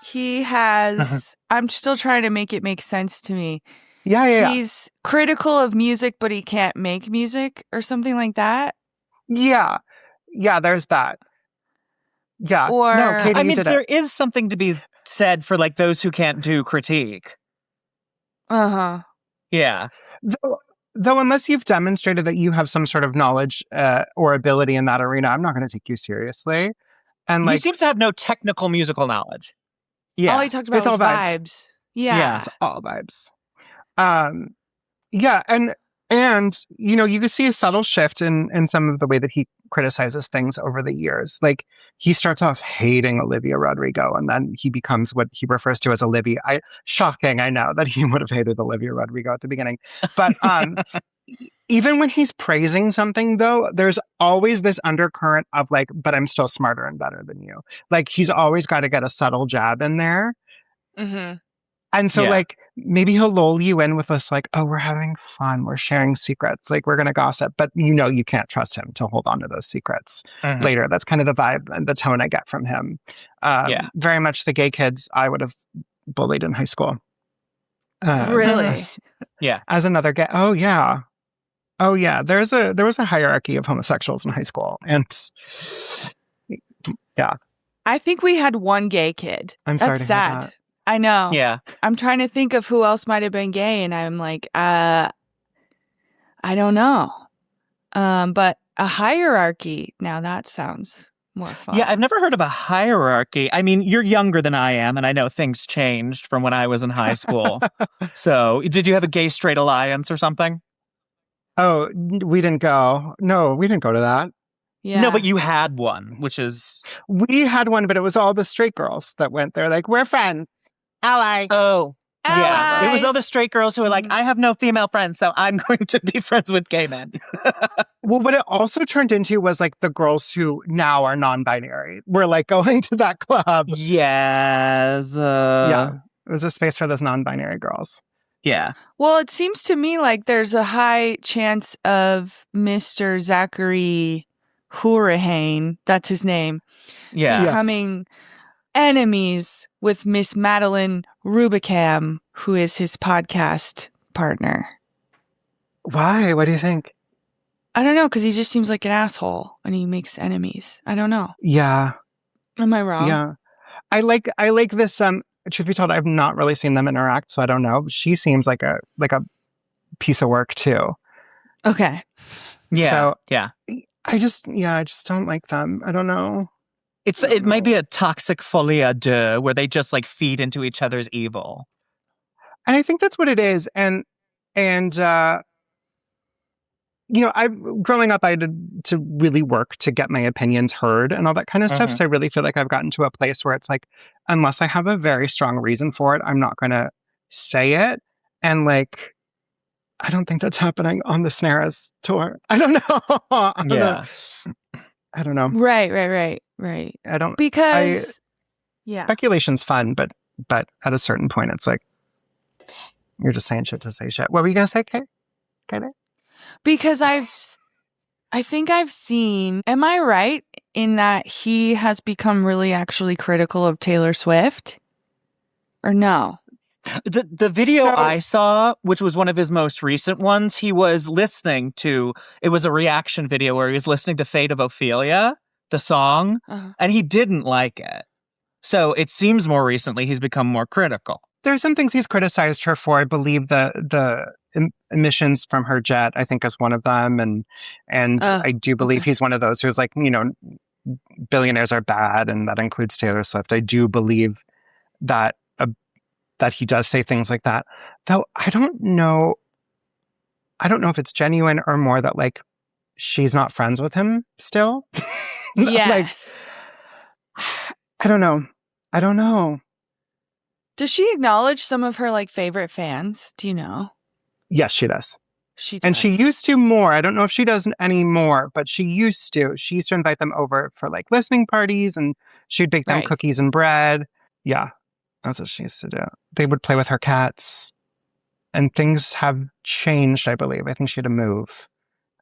he has, I'm still trying to make it make sense to me. Yeah. He's critical of music, but he can't make music or something like that. Yeah, there's that. Yeah. Or, no, Katie, I mean, there is something to be said for like those who can't do critique. Yeah. Though unless you've demonstrated that you have some sort of knowledge or ability in that arena, I'm not going to take you seriously. And he seems to have no technical musical knowledge. Yeah. All he talked about was vibes. Yeah. It's all vibes. And you know, you could see a subtle shift in some of the way that he criticizes things over the years. Like he starts off hating Olivia Rodrigo, and then he becomes what he refers to as Olivia. Shocking, I know that he would have hated Olivia Rodrigo at the beginning, but even when he's praising something, though, there's always this undercurrent of like, but I'm still smarter and better than you. Like he's always got to get a subtle jab in there. And so like maybe he'll lull you in with this like, oh, we're having fun. We're sharing secrets. Like we're going to gossip. But you know, you can't trust him to hold on to those secrets later. That's kind of the vibe and the tone I get from him. Very much the gay kids I would have bullied in high school. Really? As another gay. Oh, yeah. There was a hierarchy of homosexuals in high school. And yeah. I think we had one gay kid. I'm sorry That's to hear sad. that. I know. Yeah. I'm trying to think of who else might have been gay, and I'm like, I don't know. But a hierarchy, now that sounds more fun. Yeah, I've never heard of a hierarchy. I mean, you're younger than I am, and I know things changed from when I was in high school. So, did you have a gay-straight alliance or something? Oh, we didn't go. No, we didn't go to that. Yeah. No, but you had one, which is... We had one, but it was all the straight girls that went there. Like, we're friends. Ally. Oh. Yeah, it was Allies. all the straight girls who were like, I have no female friends, so I'm going to be friends with gay men. Well, what it also turned into was like the girls who now are non-binary were like going to that club. Yes. Yeah, it was a space for those non-binary girls. Yeah. Well, it seems to me like there's a high chance of Mr. Zachary Hurricane, that's his name, Yeah. becoming enemies with Miss Madeline Rubicam, who is his podcast partner. Why? What do you think? I don't know, because he just seems like an asshole and he makes enemies. I don't know. Yeah. Am I wrong? Yeah. I like this. Truth be told, I've not really seen them interact, so I don't know. She seems like a piece of work too. Okay. Yeah. So, yeah. I just don't like them. I don't know. It might be a toxic folie à deux where they just like feed into each other's evil. And I think that's what it is. And growing up, I had to really work to get my opinions heard and all that kind of stuff. So I really feel like I've gotten to a place where it's like, unless I have a very strong reason for it, I'm not going to say it. And like, I don't think that's happening on the Snares tour. I don't know. I don't know. Right. I don't, Because, speculation's fun, but at a certain point, it's like, you're just saying shit to say shit. What were you going to say, Kate? Because I think I've seen, am I right in that he has become really actually critical of Taylor Swift? Or no? The video I saw, which was one of his most recent ones, he was listening to, it was a reaction video where he was listening to Fate of Ophelia, the song, and he didn't like it. So it seems more recently he's become more critical. There's some things he's criticized her for. I believe the emissions from her jet, I think, is one of them. And I do believe he's one of those who's like, billionaires are bad, and that includes Taylor Swift. I do believe that that he does say things like that. Though I don't know if it's genuine or more that like she's not friends with him still. Yes. I don't know. Does she acknowledge some of her like favorite fans? Do you know? Yes, she does. She does. And she used to more. I don't know if she does anymore, but she used to. She used to invite them over for like listening parties, and she'd bake them cookies and bread. Yeah, that's what she used to do. They would play with her cats, and things have changed, I believe. I think she had to move.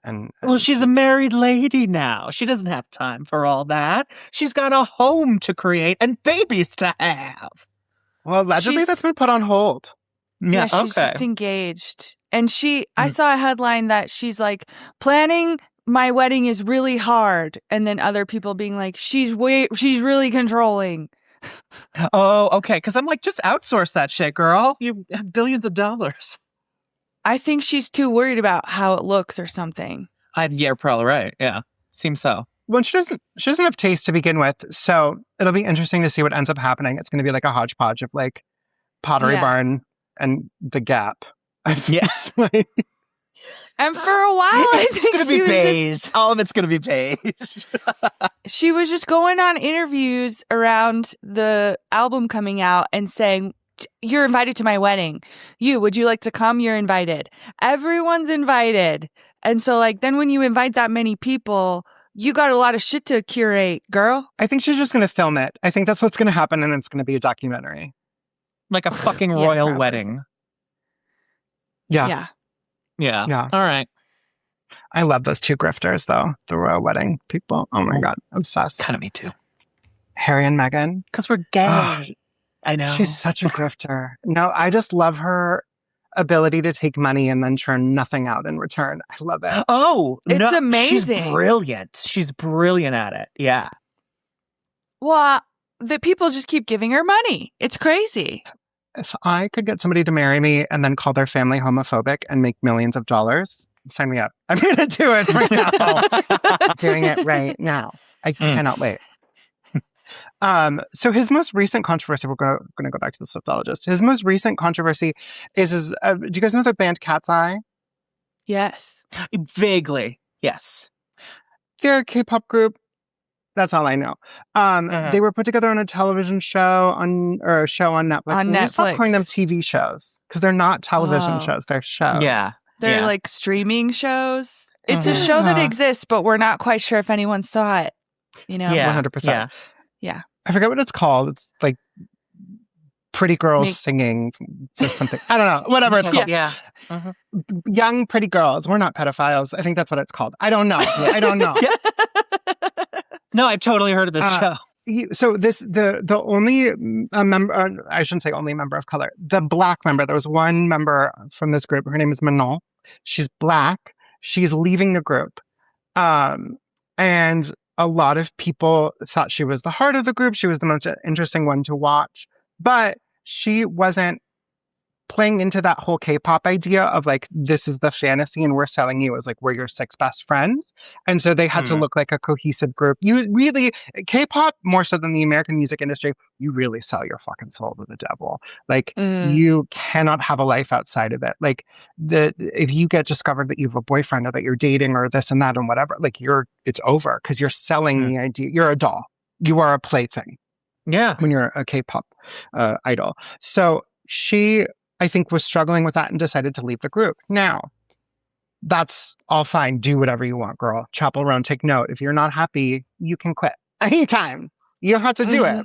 And well, she's a married lady now. She doesn't have time for all that. She's got a home to create and babies to have. Well, allegedly that's been put on hold. Yeah, she's just engaged. And I saw a headline that she's like, planning my wedding is really hard. And then other people being like, she's really controlling. Oh, okay. Because I'm like, just outsource that shit, girl. You have billions of dollars. I think she's too worried about how it looks or something. You're probably right. Yeah, seems so. Well, she doesn't have taste to begin with, so it'll be interesting to see what ends up happening. It's going to be like a hodgepodge of like Pottery Barn and The Gap. Yeah. And for a while, I think it's going to be beige. All of it's going to be beige. She was just going on interviews around the album coming out and saying, "You're invited to my wedding. Would you like to come? You're invited. Everyone's invited." And so like, then when you invite that many people, you got a lot of shit to curate, girl. I think she's just going to film it. I think that's what's going to happen, and it's going to be a documentary. Like a fucking royal wedding. Yeah. All right. I love those two grifters, though. The royal wedding people. Oh, my God. Obsessed. Kind of me, too. Harry and Meghan. Because we're gay. I know. She's such a grifter. No, I just love her ability to take money and then churn nothing out in return. I love it. Oh, it's amazing. She's brilliant. She's brilliant at it. Yeah. Well, the people just keep giving her money. It's crazy. If I could get somebody to marry me and then call their family homophobic and make millions of dollars, sign me up. I'm going to do it right now. I'm doing it right now. I cannot wait. So his most recent controversy, we're going to go back to the Swiftologist. His most recent controversy is do you guys know the band Cat's Eye? Yes. Vaguely, yes. They're a K-pop group. That's all I know. They were put together on a television show or a show on Netflix. On Netflix. We stopped calling them TV shows because they're not television shows. They're shows. Yeah. They're like streaming shows. It's a show that exists, but we're not quite sure if anyone saw it. You know? Yeah. 100%. Yeah. I forget what it's called. It's like pretty girls singing for something. I don't know. Whatever it's called. Yeah. Young pretty girls. We're not pedophiles. I think that's what it's called. I don't know. I don't know. No, I've totally heard of this show. So the only member, I shouldn't say only member of color, the Black member, there was one member from this group. Her name is Manon. She's Black. She's leaving the group. And a lot of people thought she was the heart of the group. She was the most interesting one to watch. But she wasn't playing into that whole K-pop idea of like, this is the fantasy and we're selling you as like, we're your 6 best friends. And so they had to look like a cohesive group. You really, K-pop, more so than the American music industry, you really sell your fucking soul to the devil. Like, you cannot have a life outside of it. Like, if you get discovered that you have a boyfriend or that you're dating or this and that and whatever, like it's over because you're selling the idea. You're a doll. You are a plaything. Yeah. When you're a K-pop idol. So she, I think, was struggling with that and decided to leave the group. Now, that's all fine. Do whatever you want, girl. Chapel Roan, take note. If you're not happy, you can quit anytime. You don't have to do it.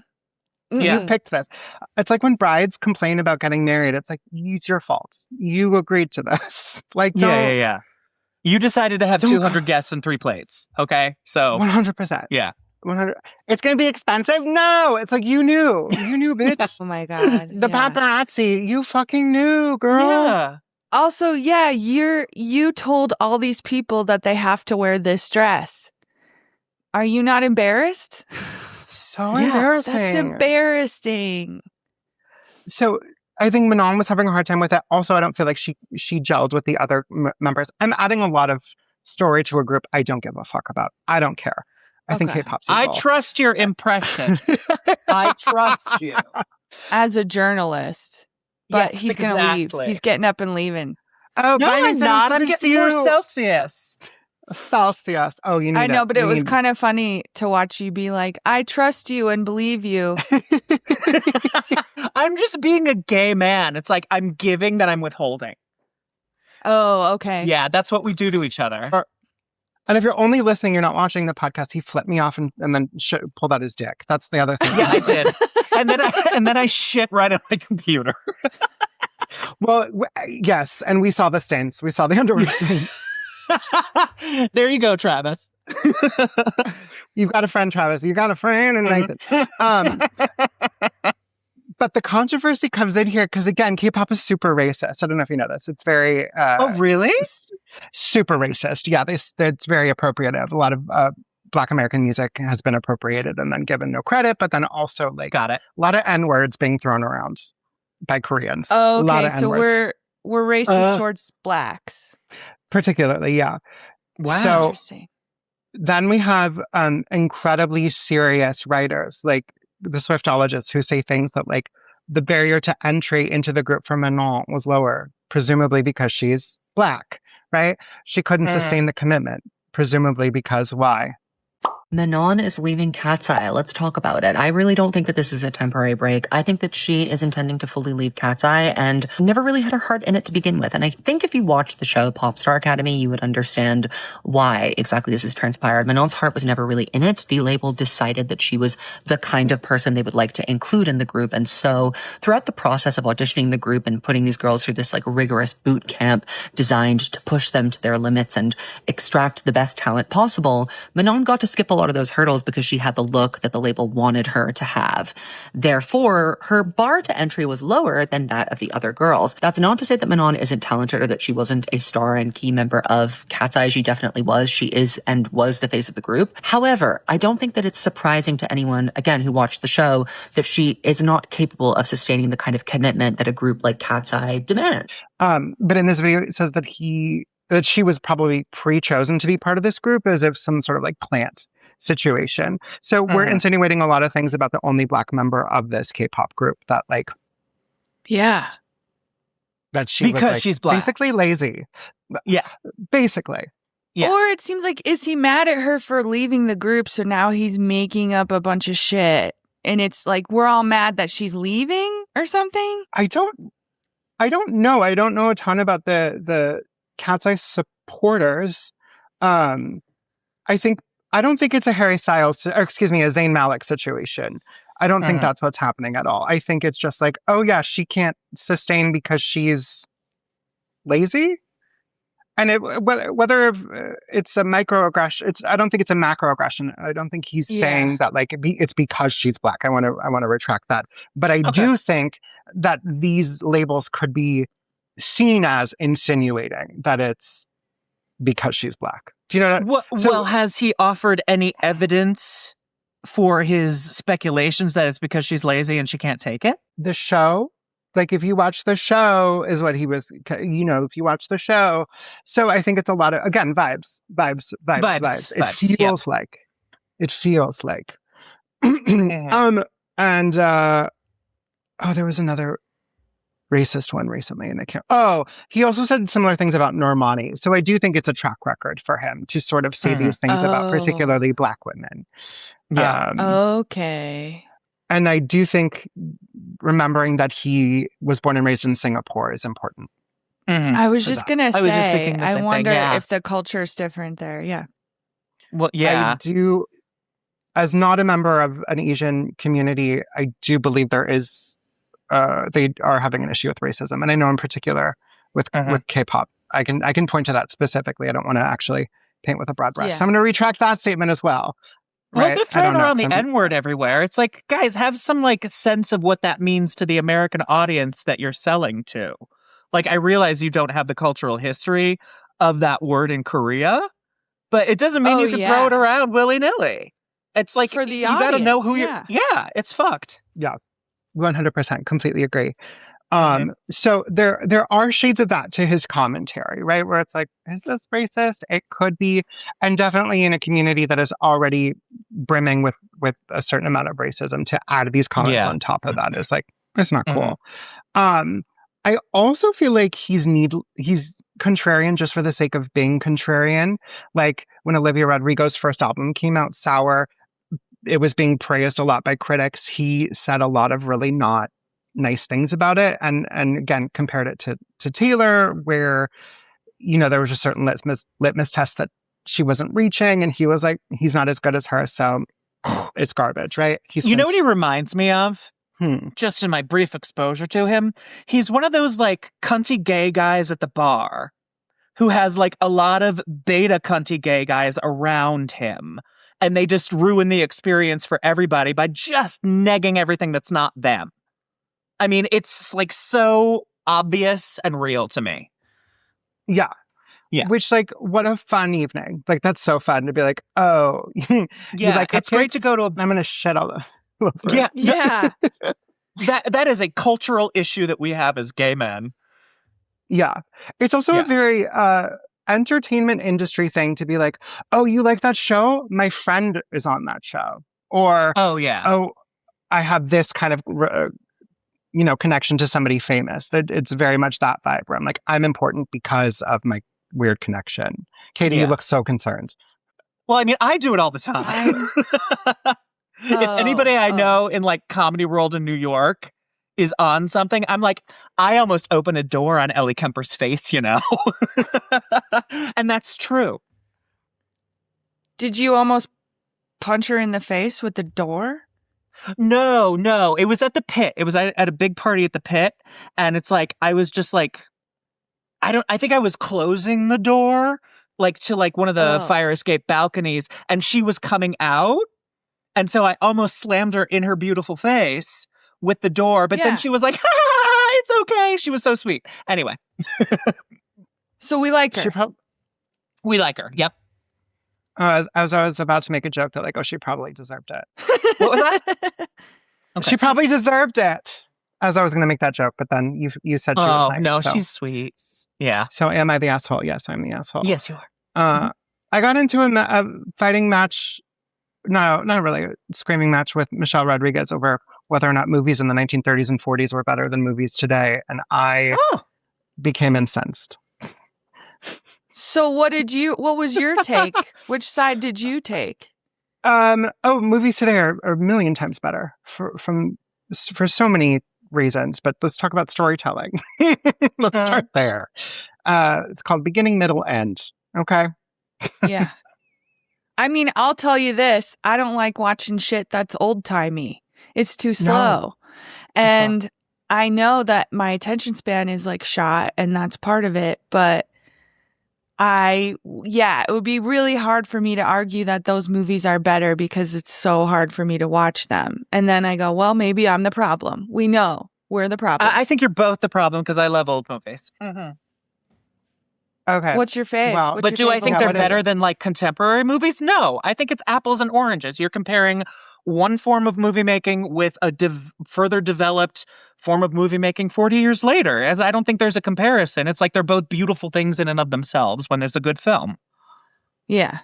You picked this. It's like when brides complain about getting married. It's like, it's your fault. You agreed to this. Like, don't. Yeah. You decided to have 200 guests and 3 plates. Okay? So 100%. Yeah. 100. It's going to be expensive? No. It's like, you knew, bitch. Oh my God. The paparazzi, you fucking knew, girl. Yeah. Also, you told all these people that they have to wear this dress. Are you not embarrassed? So embarrassing. That's embarrassing. So I think Manon was having a hard time with it. Also, I don't feel like she gelled with the other members. I'm adding a lot of story to a group I don't give a fuck about. I don't care. I think K-pop's evil. I trust your impression. I trust you. As a journalist. But Yes, he's going to leave. He's getting up and leaving. Oh, no, I'm not. I'm getting more Celsius. Celsius. Oh, you need I know, but it was kind of funny to watch you be like, I trust you and believe you. I'm just being a gay man. It's like I'm giving that I'm withholding. Oh, okay. Yeah, that's what we do to each other. And if you're only listening, you're not watching the podcast, he flipped me off and then pulled out his dick. That's the other thing. Yeah, I did. and then I shit right on my computer. Well, yes. And we saw the stains. We saw the underwear stains. There you go, Travis. You've got a friend, Travis. You got a friend and Nathan. But the controversy comes in here because, again, K-pop is super racist. I don't know if you know this. It's very... oh, really? Super racist. Yeah, it's very appropriative. A lot of Black American music has been appropriated and then given no credit, but then also, like, got it. A lot of N-words being thrown around by Koreans. Oh, okay. A lot of N-words. We're racist towards Blacks. Particularly, yeah. Wow. So, interesting. Then we have incredibly serious writers, like the Swiftologists, who say things that, like, the barrier to entry into the group for Manon was lower, presumably because she's Black, right? She couldn't sustain the commitment, presumably because why? Manon is leaving Cat's Eye. Let's talk about it. I really don't think that this is a temporary break. I think that she is intending to fully leave Cat's Eye and never really had her heart in it to begin with. And I think if you watched the show Popstar Academy, you would understand why exactly this has transpired. Manon's heart was never really in it. The label decided that she was the kind of person they would like to include in the group. And so throughout the process of auditioning the group and putting these girls through this like rigorous boot camp designed to push them to their limits and extract the best talent possible, Manon got to skip a lot of those hurdles because she had the look that the label wanted her to have. Therefore, her bar to entry was lower than that of the other girls. That's not to say that Manon isn't talented or that she wasn't a star and key member of Cat's Eye. She definitely was. She is and was the face of the group. However, I don't think that it's surprising to anyone, again, who watched the show, that she is not capable of sustaining the kind of commitment that a group like Cat's Eye demands. But in this video, it says that she was probably pre-chosen to be part of this group as if some sort of like plant situation. So we're insinuating a lot of things about the only Black member of this K-pop group that like... Yeah. That she because was like, she's Black. Basically lazy. Yeah. Basically. Yeah. Or it seems like, is he mad at her for leaving the group? So now he's making up a bunch of shit. And it's like, we're all mad that she's leaving or something? I don't know. I don't know a ton about the Cat's Eye supporters. I don't think it's a Harry Styles, or a Zayn Malik situation. I don't think that's what's happening at all. I think it's just like, oh yeah, she can't sustain because she's lazy. And whether it's a microaggression, I don't think it's a macroaggression. I don't think he's saying that like it's because she's Black. I want to retract that. But I do think that these labels could be seen as insinuating that it's because she's Black. Do you know what? Well, has he offered any evidence for his speculations that it's because she's lazy and she can't take it? The show. Like, if you watch the show, is what he was, if you watch the show. So I think it's a lot of, again, vibes. It feels like. And, there was another racist one recently. And he also said similar things about Normani. So I do think it's a track record for him to sort of say these things about particularly Black women. Yeah. Okay. And I do think remembering that he was born and raised in Singapore is important. I was just going to say, I wonder thing, if the culture is different there. Yeah. Well, yeah. I do, as not a member of an Asian community, I do believe there is, they are having an issue with racism. And I know in particular with K-pop. I can point to that specifically. I don't want to actually paint with a broad brush. Yeah. So I'm going to retract that statement as well. Well, Right? they're throwing around the N-word everywhere. It's like, guys, have some like sense of what that means to the American audience that you're selling to. Like, I realize you don't have the cultural history of that word in Korea, but it doesn't mean you can throw it around willy-nilly. It's like, for the you got to know who you're... Yeah, it's fucked. Yeah, 100%. Completely agree. So there are shades of that to his commentary, right? Where it's like, is this racist? It could be. And definitely in a community that is already brimming with a certain amount of racism, to add these comments on top of that is like, it's not cool. I also feel like he's contrarian just for the sake of being contrarian. Like when Olivia Rodrigo's first album came out, Sour, it was being praised a lot by critics. He said a lot of really not nice things about it, and again compared it to Taylor, where there was a certain litmus test that she wasn't reaching, and he was like, he's not as good as her, so it's garbage, right? Know what he reminds me of? Just in my brief exposure to him, he's one of those like cunty gay guys at the bar who has like a lot of beta cunty gay guys around him, and they just ruin the experience for everybody by just negging everything that's not them. I mean, it's like so obvious and real to me. Yeah. Which, like, what a fun evening. Like, that's so fun to be like, oh, yeah, like, it's great to go to I'm going to shit all over. Yeah. That is a cultural issue that we have as gay men. Yeah. It's also a very entertainment industry thing to be like, oh, you like that show? My friend is on that show. Or, oh, I have this kind of connection to somebody famous. That it's very much that vibe where I'm like, I'm important because of my weird connection. Katie, you look so concerned. Well, I mean, I do it all the time. If anybody I know in like comedy world in New York is on something, I'm like, I almost open a door on Ellie Kemper's face, and that's true. Did you almost punch her in the face with the door? No. It was at the Pit. It was at a big party at the Pit. And it's like, I was just like, I think I was closing the door, like to like one of the fire escape balconies, and she was coming out. And so I almost slammed her in her beautiful face with the door. But then she was like, it's okay. She was so sweet. Anyway. So we like her. We like her. Yep. As I was about to make a joke that like, oh, she probably deserved it. What was that? Okay. She probably deserved it. As I was going to make that joke, but then you said she was nice. No, so. she's sweet. Yeah. So am I the asshole? Yes, I'm the asshole. Yes, you are. I got into a fighting match. No, not really. A screaming match with Michelle Rodriguez over whether or not movies in the 1930s and 40s were better than movies today. And I became incensed. So what was your take? Which side did you take? Movies today are a million times better for so many reasons, but let's talk about storytelling. Let's start there. It's called beginning, middle, end. Okay. Yeah. I mean, I'll tell you this. I don't like watching shit that's old-timey. It's too slow. And I know that my attention span is like shot, and that's part of it, but it would be really hard for me to argue that those movies are better because it's so hard for me to watch them. And then I go, well, maybe I'm the problem. We know we're the problem. I think you're both the problem because I love old movies. Mm-hmm. Okay. What's your fave? Well, But do I think they're better than like contemporary movies? No, I think it's apples and oranges. You're comparing one form of movie making with a further developed form of movie making 40 years later. As I don't think there's a comparison. It's like they're both beautiful things in and of themselves when there's a good film. Yeah.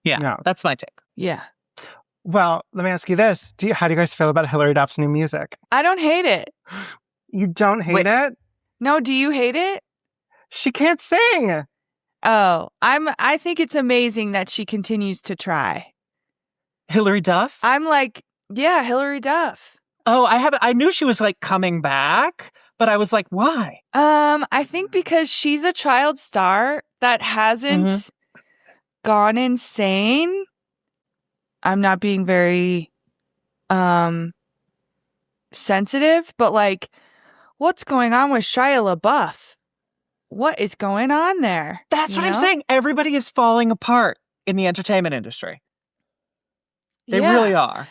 Yeah, No. that's my take. Yeah. Well, let me ask you this. How do you guys feel about Hilary Duff's new music? I don't hate it. You don't hate it? No, do you hate it? She can't sing. Oh, I think it's amazing that she continues to try. Hilary Duff? I'm like, yeah, Hilary Duff. Oh, I knew she was like coming back, but I was like, why? I think because she's a child star that hasn't gone insane. I'm not being very sensitive, but like, what's going on with Shia LaBeouf? What is going on there? That's what I'm saying. Everybody is falling apart in the entertainment industry. They really are.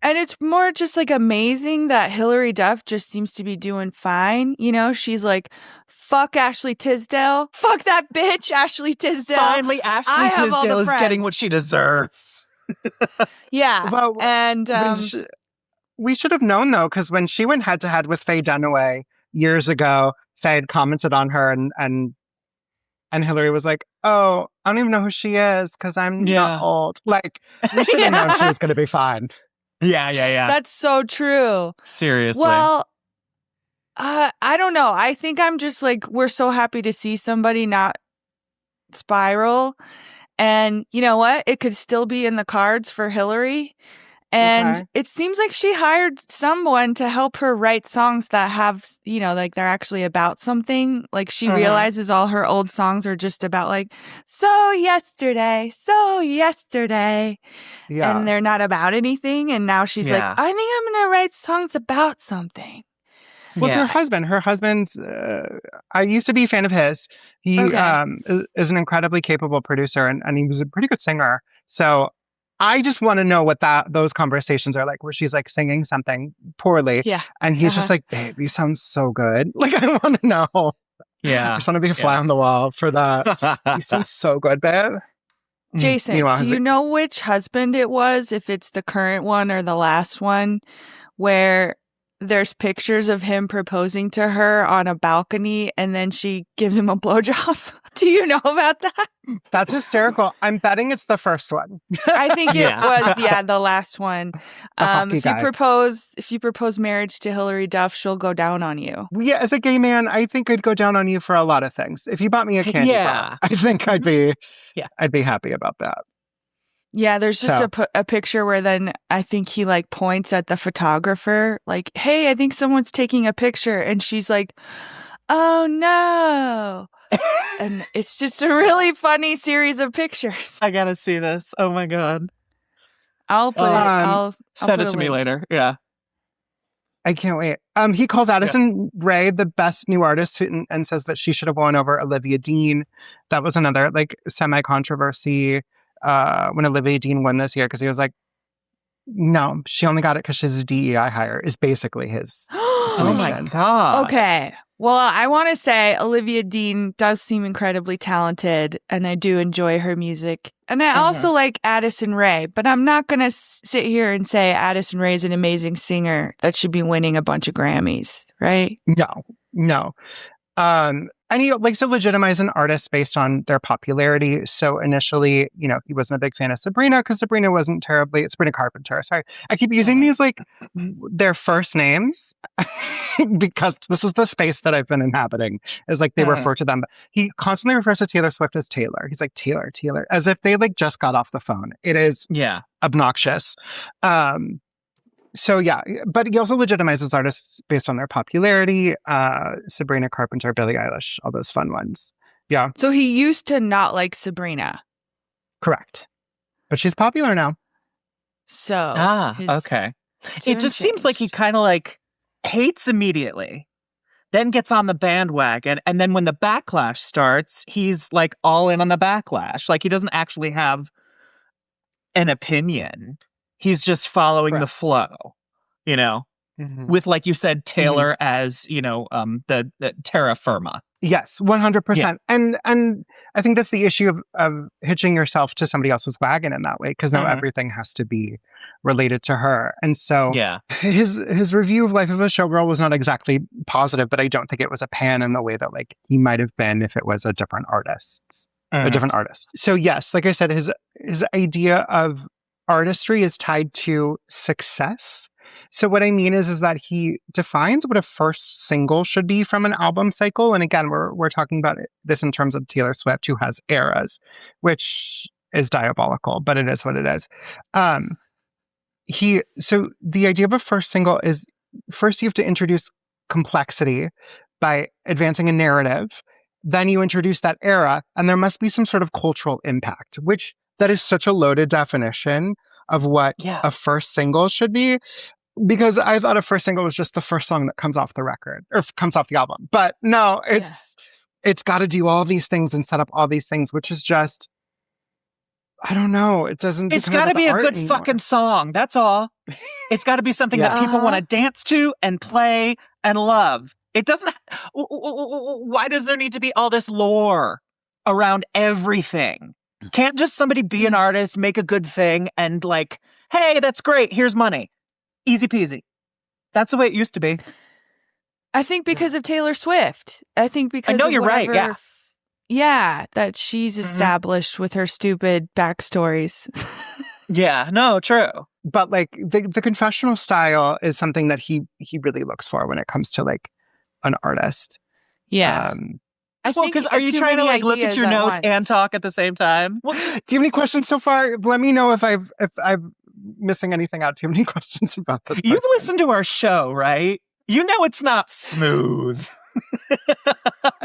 And it's more just like amazing that Hilary Duff just seems to be doing fine. You know, she's like, fuck Ashley Tisdale. Fuck that bitch, Ashley Tisdale. Finally, Ashley Tisdale is getting what she deserves. Yeah. Well, and we should have known, though, because when she went head to head with Faye Dunaway years ago, Faye had commented on her and Hilary was like, oh, I don't even know who she is because I'm not old. Like, we should have known she was going to be fine. Yeah. That's so true. Seriously. Well, I don't know. I think I'm just like, we're so happy to see somebody not spiral. And you know what? It could still be in the cards for Hilary. And it seems like she hired someone to help her write songs that have, you know, like they're actually about something. Like she realizes all her old songs are just about like, so yesterday. Yeah. And they're not about anything. And now she's like, I think I'm going to write songs about something. Well, it's her husband. Her husband's, I used to be a fan of his. He is an incredibly capable producer and he was a pretty good singer. So I just want to know what those conversations are like, where she's like singing something poorly. Yeah. And he's just like, babe, you sound so good. Like, I want to know. Yeah. I just want to be a fly on the wall for that. You sound so good, babe. Jason, do you know which husband it was, if it's the current one or the last one, where there's pictures of him proposing to her on a balcony and then she gives him a blowjob? Do you know about that? That's hysterical. I'm betting it's the first one. I think it was, the last one. If you propose marriage to Hilary Duff, she'll go down on you. Yeah, as a gay man, I think I'd go down on you for a lot of things. If you bought me a candy bar, I think I'd be happy about that. Yeah, there's just a picture where then I think he like points at the photographer like, hey, I think someone's taking a picture. And she's like, oh no. And it's just a really funny series of pictures. I gotta see this. Oh my God. I'll put I'll send put it to a me link. later. Yeah. I can't wait. He calls Addison Rae the best new artist and says that she should have won over Olivia Dean. That was another like semi-controversy when Olivia Dean won this year because he was like, no, she only got it because she's a DEI hire is basically his Oh my God. Okay. Well, I want to say Olivia Dean does seem incredibly talented, and I do enjoy her music. And I also like Addison Rae, but I'm not going to sit here and say Addison Rae is an amazing singer that should be winning a bunch of Grammys, right? No. And he likes to legitimize an artist based on their popularity. So initially, you know, he wasn't a big fan of Sabrina because Sabrina wasn't Sabrina Carpenter. Sorry. I keep using these like their first names because this is the space that I've been inhabiting, is like they refer to them. He constantly refers to Taylor Swift as Taylor. He's like, Taylor, as if they like just got off the phone. It is obnoxious. So yeah, but he also legitimizes artists based on their popularity. Sabrina Carpenter, Billie Eilish, all those fun ones. Yeah. So he used to not like Sabrina. Correct. But she's popular now. So okay. It just seems like he kind of like hates immediately, then gets on the bandwagon, and then when the backlash starts, he's like all in on the backlash. Like he doesn't actually have an opinion. He's just following the flow, you know, with, like you said, Taylor as, you know, the terra firma. Yes, 100%. Yeah. And I think that's the issue of hitching yourself to somebody else's wagon in that way, because now everything has to be related to her. And so his review of Life of a Showgirl was not exactly positive, but I don't think it was a pan in the way that like he might have been if it was a different artist. So yes, like I said, his idea of artistry is tied to success. So what I mean is that he defines what a first single should be from an album cycle. And again, we're talking about this in terms of Taylor Swift, who has eras, which is diabolical, but it is what it is. So the idea of a first single is, first you have to introduce complexity by advancing a narrative. Then you introduce that era, and there must be some sort of cultural impact, which that is such a loaded definition of what a first single should be, because I thought a first single was just the first song that comes off the record or comes off the album. But no, it's got to do all these things and set up all these things, which is just, I don't know. It doesn't. It's got to be a good fucking song. That's all. It's got to be something that people want to dance to and play and love. It doesn't. Why does there need to be all this lore around everything? Can't just somebody be an artist, make a good thing, and like, hey, that's great. Here's money. Easy peasy. That's the way it used to be. I think because of Taylor Swift. I think because I know you're right. Yeah. Yeah, that she's established with her stupid backstories. Yeah, no, true. But like the confessional style is something that he really looks for when it comes to like an artist. Yeah. Because are you trying to like look at your notes and talk at the same time? Well, do you have any questions so far? Let me know if I'm missing anything out. Do you have any questions about this? You've listened to our show, right? You know it's not smooth.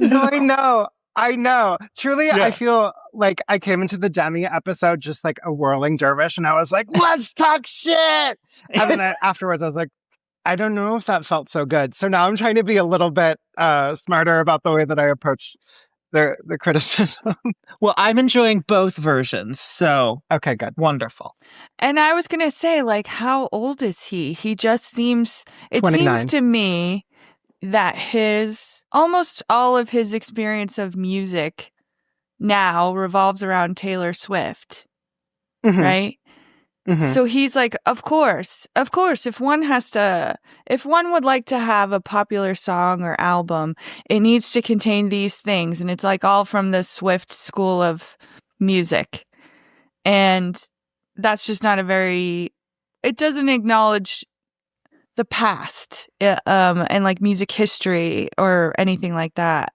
No, I know. Truly, I feel like I came into the Demi episode just like a whirling dervish, and I was like, let's talk shit. And then afterwards, I was like, I don't know if that felt so good. So now I'm trying to be a little bit smarter about the way that I approach the criticism. Well, I'm enjoying both versions. So, okay, good. Wonderful. And I was going to say, like, how old is he? He just seems, it 29. seems to me that almost all of his experience of music now revolves around Taylor Swift, right? So he's like, of course, if one would like to have a popular song or album, it needs to contain these things. And it's like all from the Swift school of music. And that's just not it doesn't acknowledge the past, and like music history or anything like that.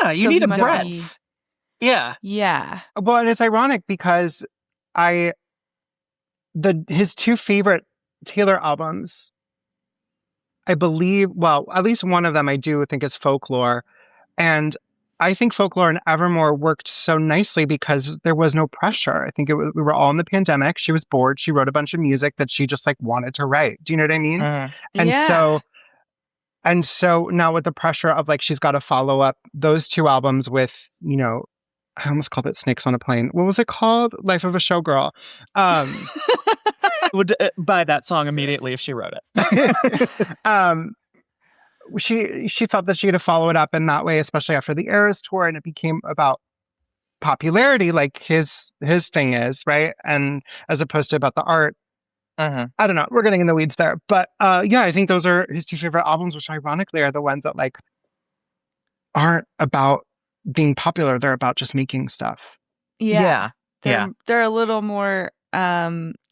Yeah, you need a breadth. Yeah. Well, and it's ironic because his two favorite Taylor albums, I believe, well, at least one of them I do think is Folklore. And I think Folklore and Evermore worked so nicely because there was no pressure. I think we were all in the pandemic. She was bored. She wrote a bunch of music that she just like wanted to write. Do you know what I mean? And so now with the pressure of like, she's got to follow up those two albums with, you know, I almost called it Snakes on a Plane. What was it called? Life of a Showgirl. Would buy that song immediately if she wrote it. She felt that she had to follow it up in that way, especially after the Eras tour, and it became about popularity, like his thing is, right? And as opposed to about the art. I don't know. We're getting in the weeds there, but I think those are his two favorite albums, which ironically are the ones that like aren't about being popular. They're about just making stuff. Yeah. They're a little more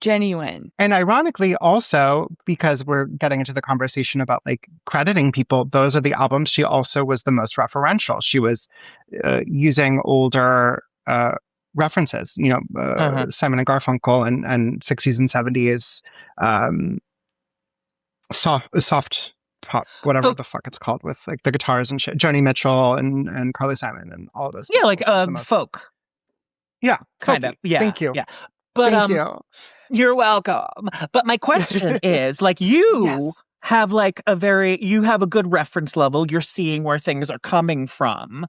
genuine. And ironically, also, because we're getting into the conversation about like crediting people, those are the albums she also was the most referential. She was using older references, Simon and Garfunkel and 60s and 70s soft pop, whatever the fuck it's called, with like the guitars and shit. Joni Mitchell and Carly Simon and all those. Yeah, like folk. Yeah, kind of. Yeah. Thank you. Yeah. But Thank you. You're welcome. But my question is, like, you have like you have a good reference level. You're seeing where things are coming from.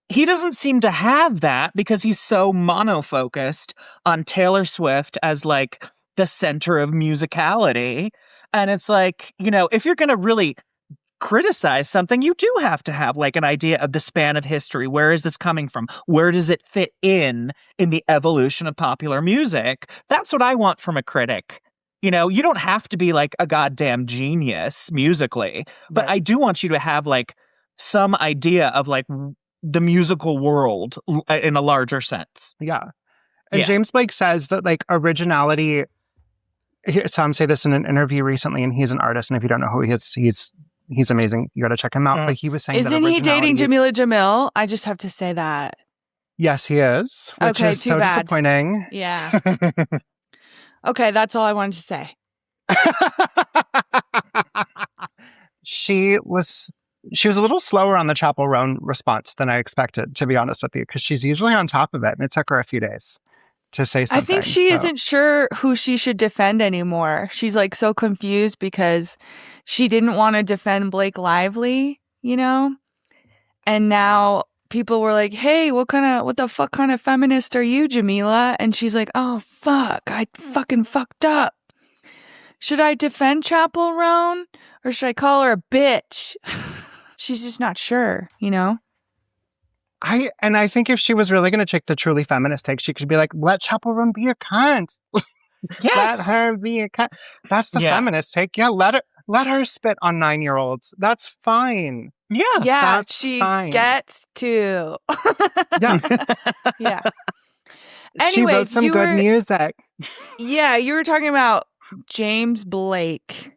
He doesn't seem to have that because he's so monofocused on Taylor Swift as like the center of musicality. And it's like, if you're going to really criticize something, you do have to have like an idea of the span of history. Where is this coming from? Where does it fit in the evolution of popular music? That's what I want from a critic. You don't have to be like a goddamn genius musically, but I do want you to have like some idea of like the musical world in a larger sense. Yeah. And James Blake says that like originality, Sam say this in an interview recently, and he's an artist, and if you don't know who he is, he's amazing. You got to check him out. But he was saying, isn't he dating Jamila Jamil? I just have to say that. Yes, he is. Which is so disappointing. Yeah. Okay, that's all I wanted to say. She was a little slower on the Chapel Roan response than I expected, to be honest with you, because she's usually on top of it, and it took her a few days to say something. I think she isn't sure who she should defend anymore. She's like so confused because she didn't want to defend Blake Lively, and now people were like, "Hey, what the fuck kind of feminist are you, Jamila?" And she's like, "Oh fuck, I fucking fucked up. Should I defend Chapel Roan or should I call her a bitch?" She's just not sure, I think if she was really going to take the truly feminist take, she could be like, let Chapel Roan be a cunt. Yes. Let her be a cunt. That's the feminist take. Yeah, let her spit on 9-year-olds. That's fine. Yeah. Yeah, she gets to. Yeah. Yeah. She wrote some good music. Yeah, you were talking about James Blake.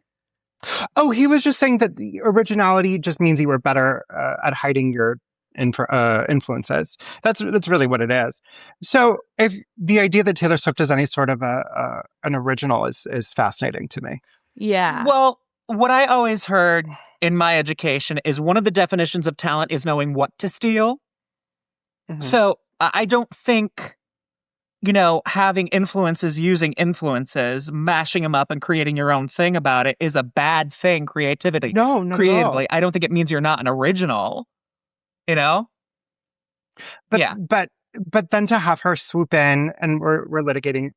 Oh, he was just saying that the originality just means you were better at hiding your influences. That's really what it is. So if the idea that Taylor Swift is any sort of an original is fascinating to me. Yeah. Well, what I always heard in my education is one of the definitions of talent is knowing what to steal. Mm-hmm. So I don't think, having influences, using influences, mashing them up and creating your own thing about it is a bad thing. Creatively. No, creatively. I don't think it means you're not an original. But then to have her swoop in, and we're litigating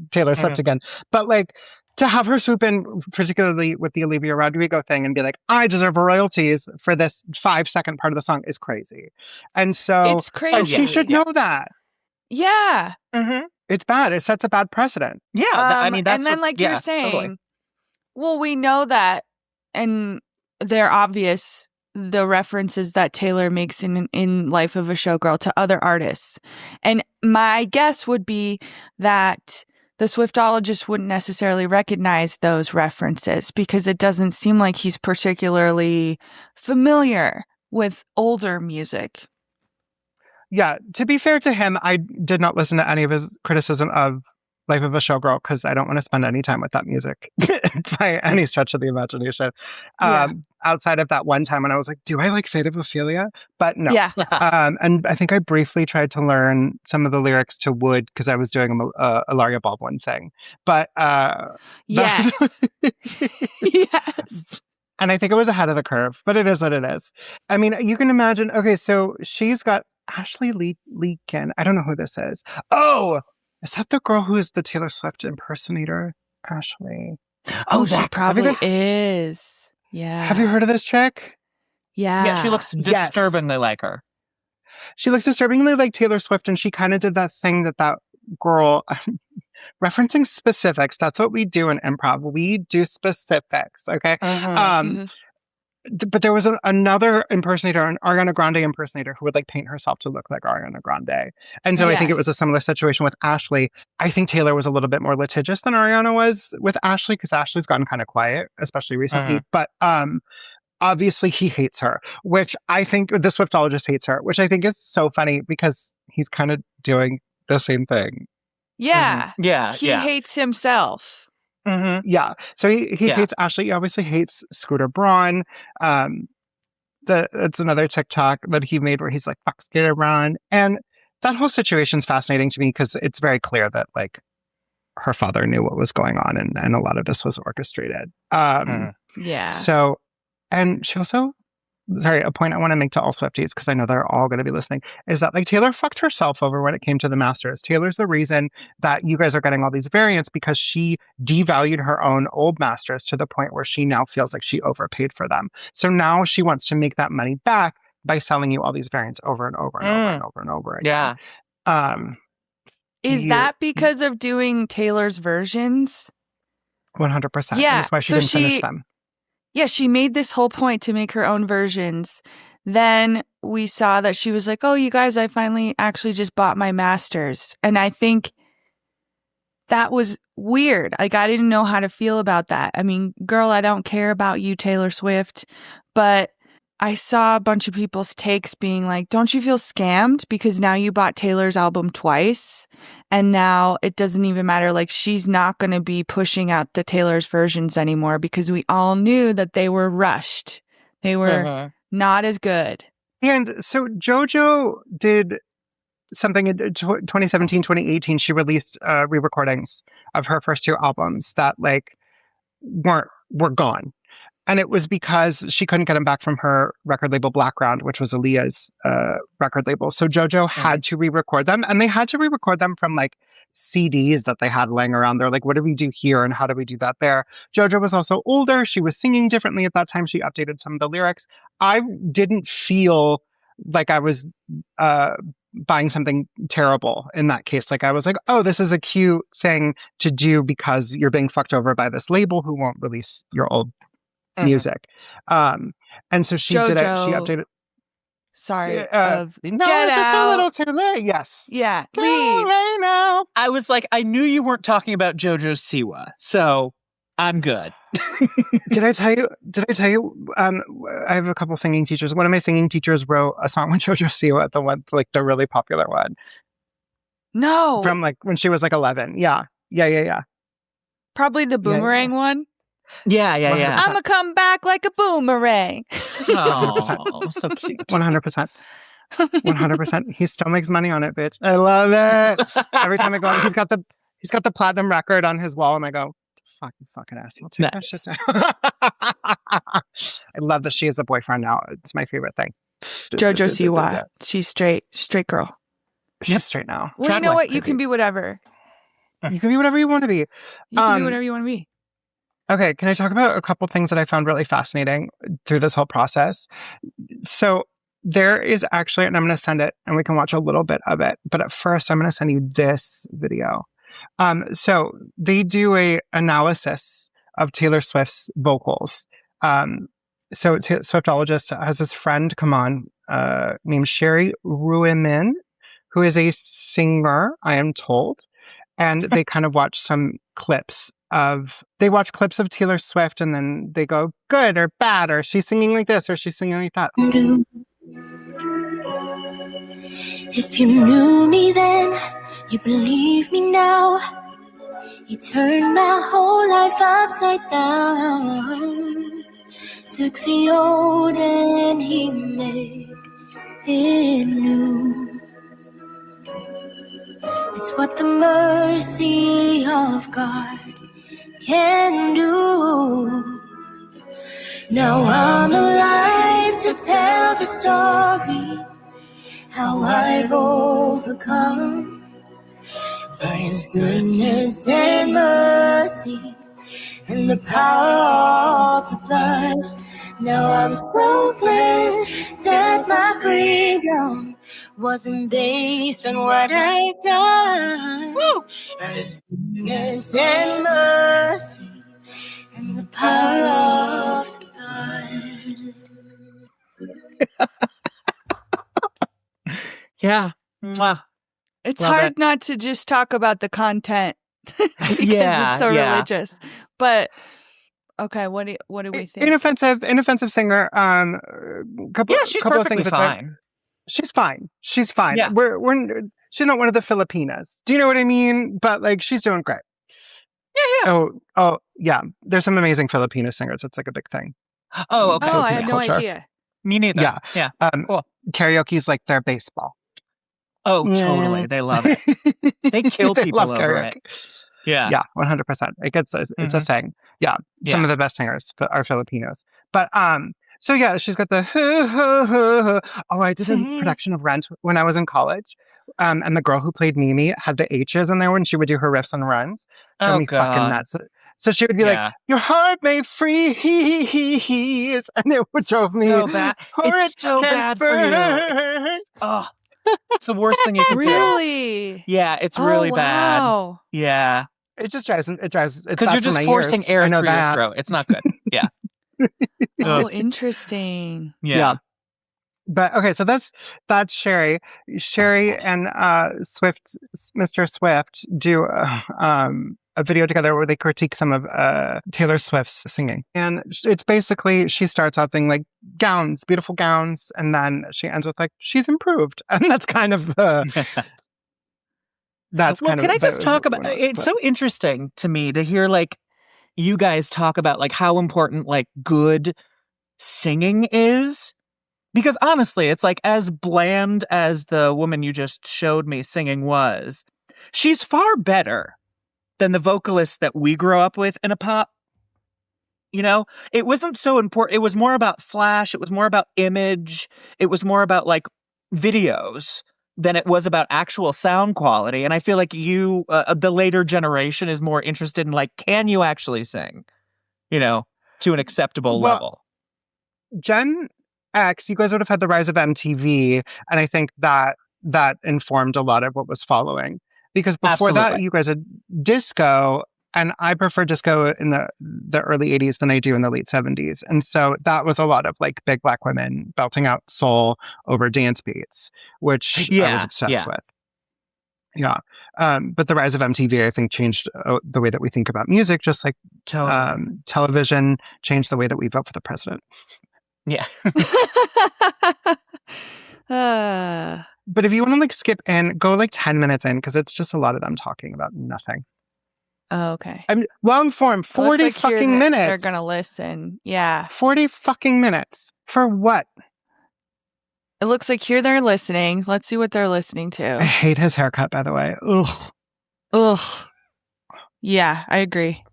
Taylor Swift again, but like to have her swoop in, particularly with the Olivia Rodrigo thing, and be like, I deserve royalties for this 5-second part of the song is crazy. And so it's crazy. She should know that. Yeah. Mm-hmm. It's bad. It sets a bad precedent. Yeah. That's and then like you're saying, totally. Well, we know that, and they're obvious, the references that Taylor makes in Life of a Showgirl to other artists. And my guess would be that the Swiftologist wouldn't necessarily recognize those references because it doesn't seem like he's particularly familiar with older music. Yeah, to be fair to him, I did not listen to any of his criticism of Life of a Showgirl because I don't want to spend any time with that music by any stretch of the imagination. Outside of that one time when I was like, do I like Fate of Ophelia? But no. Yeah. And I think I briefly tried to learn some of the lyrics to Wood because I was doing a Ilaria Baldwin thing. But yes. Yes. And I think it was ahead of the curve, but it is what it is. I mean, you can imagine, okay, so she's got Ashley Leakin. I don't know who this is. Oh, is that the girl who is the Taylor Swift impersonator? Ashley. Oh, she probably is. Yeah. Have you heard of this chick? Yeah. Yeah, she looks disturbingly like her. She looks disturbingly like Taylor Swift, and she kind of did that thing that girl, referencing specifics. That's what we do in improv. We do specifics, okay? but there was another impersonator, an Ariana Grande impersonator, who would like paint herself to look like Ariana Grande. And so I think it was a similar situation with Ashley. I think Taylor was a little bit more litigious than Ariana was with Ashley, because Ashley's gotten kind of quiet, especially recently. But obviously he hates her, which I think the Swiftologist hates her, which I think is so funny because he's kind of doing the same thing. Yeah. Yeah. He hates himself. Yeah. So he hates Ashley. He obviously hates Scooter Braun. It's another TikTok that he made where he's like, fuck Scooter Braun. And that whole situation's fascinating to me because it's very clear that like her father knew what was going on and a lot of this was orchestrated. Yeah. So, and she also, a point I want to make to all Swifties, because I know they're all going to be listening, is that like Taylor fucked herself over when it came to the Masters. Taylor's the reason that you guys are getting all these variants because she devalued her own old Masters to the point where she now feels like she overpaid for them. So now she wants to make that money back by selling you all these variants over and over and over and over and over again. Yeah. Is that because of doing Taylor's versions? 100%. Yeah. That's why she didn't finish them. Yeah, she made this whole point to make her own versions. Then we saw that she was like, oh, you guys, I finally actually just bought my masters. And I think that was weird. Like, I didn't know how to feel about that. I mean, girl, I don't care about you, Taylor Swift. But I saw a bunch of people's takes being like, don't you feel scammed? Because now you bought Taylor's album twice. And now it doesn't even matter. Like, she's not going to be pushing out the Taylor's versions anymore because we all knew that they were rushed. They were not as good. And so JoJo did something in 2017, 2018. She released re-recordings of her first two albums that like were gone. And it was because she couldn't get them back from her record label Blackground, which was Aaliyah's record label. So JoJo had to re-record them. And they had to re-record them from like CDs that they had laying around. They're like, what do we do here? And how do we do that there? JoJo was also older. She was singing differently at that time. She updated some of the lyrics. I didn't feel like I was buying something terrible in that case. Like I was like, oh, this is a cute thing to do because you're being fucked over by this label who won't release your old music. And so she JoJo, did it. She updated. Sorry. No, it's just a little too late. Yes. Yeah. Get Leave. out right now. I was like, I knew you weren't talking about JoJo's Siwa, so I'm good. Did I tell you? I have a couple singing teachers. One of my singing teachers wrote a song with JoJo Siwa, the really popular one. No. From like when she was like 11. Yeah. Probably the boomerang one. Yeah. I'm gonna come back like a boomerang. Oh, so cute. 100%. 100%. He still makes money on it, bitch. I love it. Every time I go, he's got the platinum record on his wall, and I go, fucking asshole. Take that shit down. I love that she has a boyfriend now. It's my favorite thing. JoJo Siwa. She's straight girl. She's straight now. Well, you know what? You can be whatever. You can be whatever you want to be. You can be whatever you want to be. Okay, can I talk about a couple things that I found really fascinating through this whole process? So there is actually, and I'm going to send it and we can watch a little bit of it, but at first I'm going to send you this video. So they do a analysis of Taylor Swift's vocals. So Swiftologist has this friend come on named Sherry Ruimin, who is a singer, I am told. And they kind of watch some clips of Taylor Swift and then they go good or bad, or she's singing like this or she's singing like that. If you knew me then, you believe me now. You turned my whole life upside down. Took the old and he made it new. It's what the mercy of God can do. Now I'm alive to tell the story, how I've overcome by His goodness and mercy and the power of the blood. Now I'm so glad that my freedom wasn't based on what I've done. By His goodness and mercy and the power of the blood. Yeah. Mwah. It's Love hard it. not to just talk about the content because Yeah, it's so yeah. religious. But okay, what do we think? Inoffensive singer. Couple Yeah, she's couple of perfectly things. fine. She's fine. She's fine. Yeah. She's not one of the Filipinas. Do you know what I mean? But like, she's doing great. Yeah. Oh, yeah. There's some amazing Filipino singers. It's like a big thing. Oh, okay. Oh, I Filipino had no culture. idea. Me neither. Yeah. Yeah. Cool. Karaoke's like their baseball. Oh, totally. They love it. They kill people love over karaoke. it. Yeah. Yeah, 100%. It's a thing. Yeah, some of the best singers are Filipinos. But so yeah, she's got the oh, I did a production of Rent when I was in college. And the girl who played Mimi had the H's in there when she would do her riffs and runs. Drove me fucking nuts. So she would be like, "Your heart may freeze," and it would drove me so bad. It's so bad for you. It's the worst thing you can do. Really? Yeah, it's really bad. Wow. Yeah. It just drives. Because you're just forcing air through your throat. It's not good. Yeah. Oh, interesting. Yeah. But okay, so that's Sherry. Sherry and Mr. Swift do a video together where they critique some of Taylor Swift's singing. And it's basically, she starts out being like, gowns, beautiful gowns, and then she ends with like, she's improved. And that's kind of can I just talk about it's so interesting to me to hear like you guys talk about like how important like good singing is, because honestly it's like as bland as the woman you just showed me singing was, she's far better than the vocalists that we grew up with in a pop. You know, it wasn't so important. It was more about flash, it was more about image, it was more about like videos than it was about actual sound quality. And I feel like you, the later generation, is more interested in like, can you actually sing, you know, to an acceptable level? Gen X, you guys would have had the rise of MTV, and I think that informed a lot of what was following. Because before that, you guys had disco, and I prefer disco in the early 80s than I do in the late 70s. And so that was a lot of like big black women belting out soul over dance beats, which I was obsessed with. Yeah. But the rise of MTV, I think, changed the way that we think about music, just like television changed the way that we vote for the president. Yeah. But if you want to like skip in, go like 10 minutes in, because it's just a lot of them talking about nothing. Oh, okay. I'm long form, 40 fucking minutes. They're going to listen. Yeah. 40 fucking minutes. For what? It looks like here they're listening. Let's see what they're listening to. I hate his haircut, by the way. Ugh. Yeah, I agree.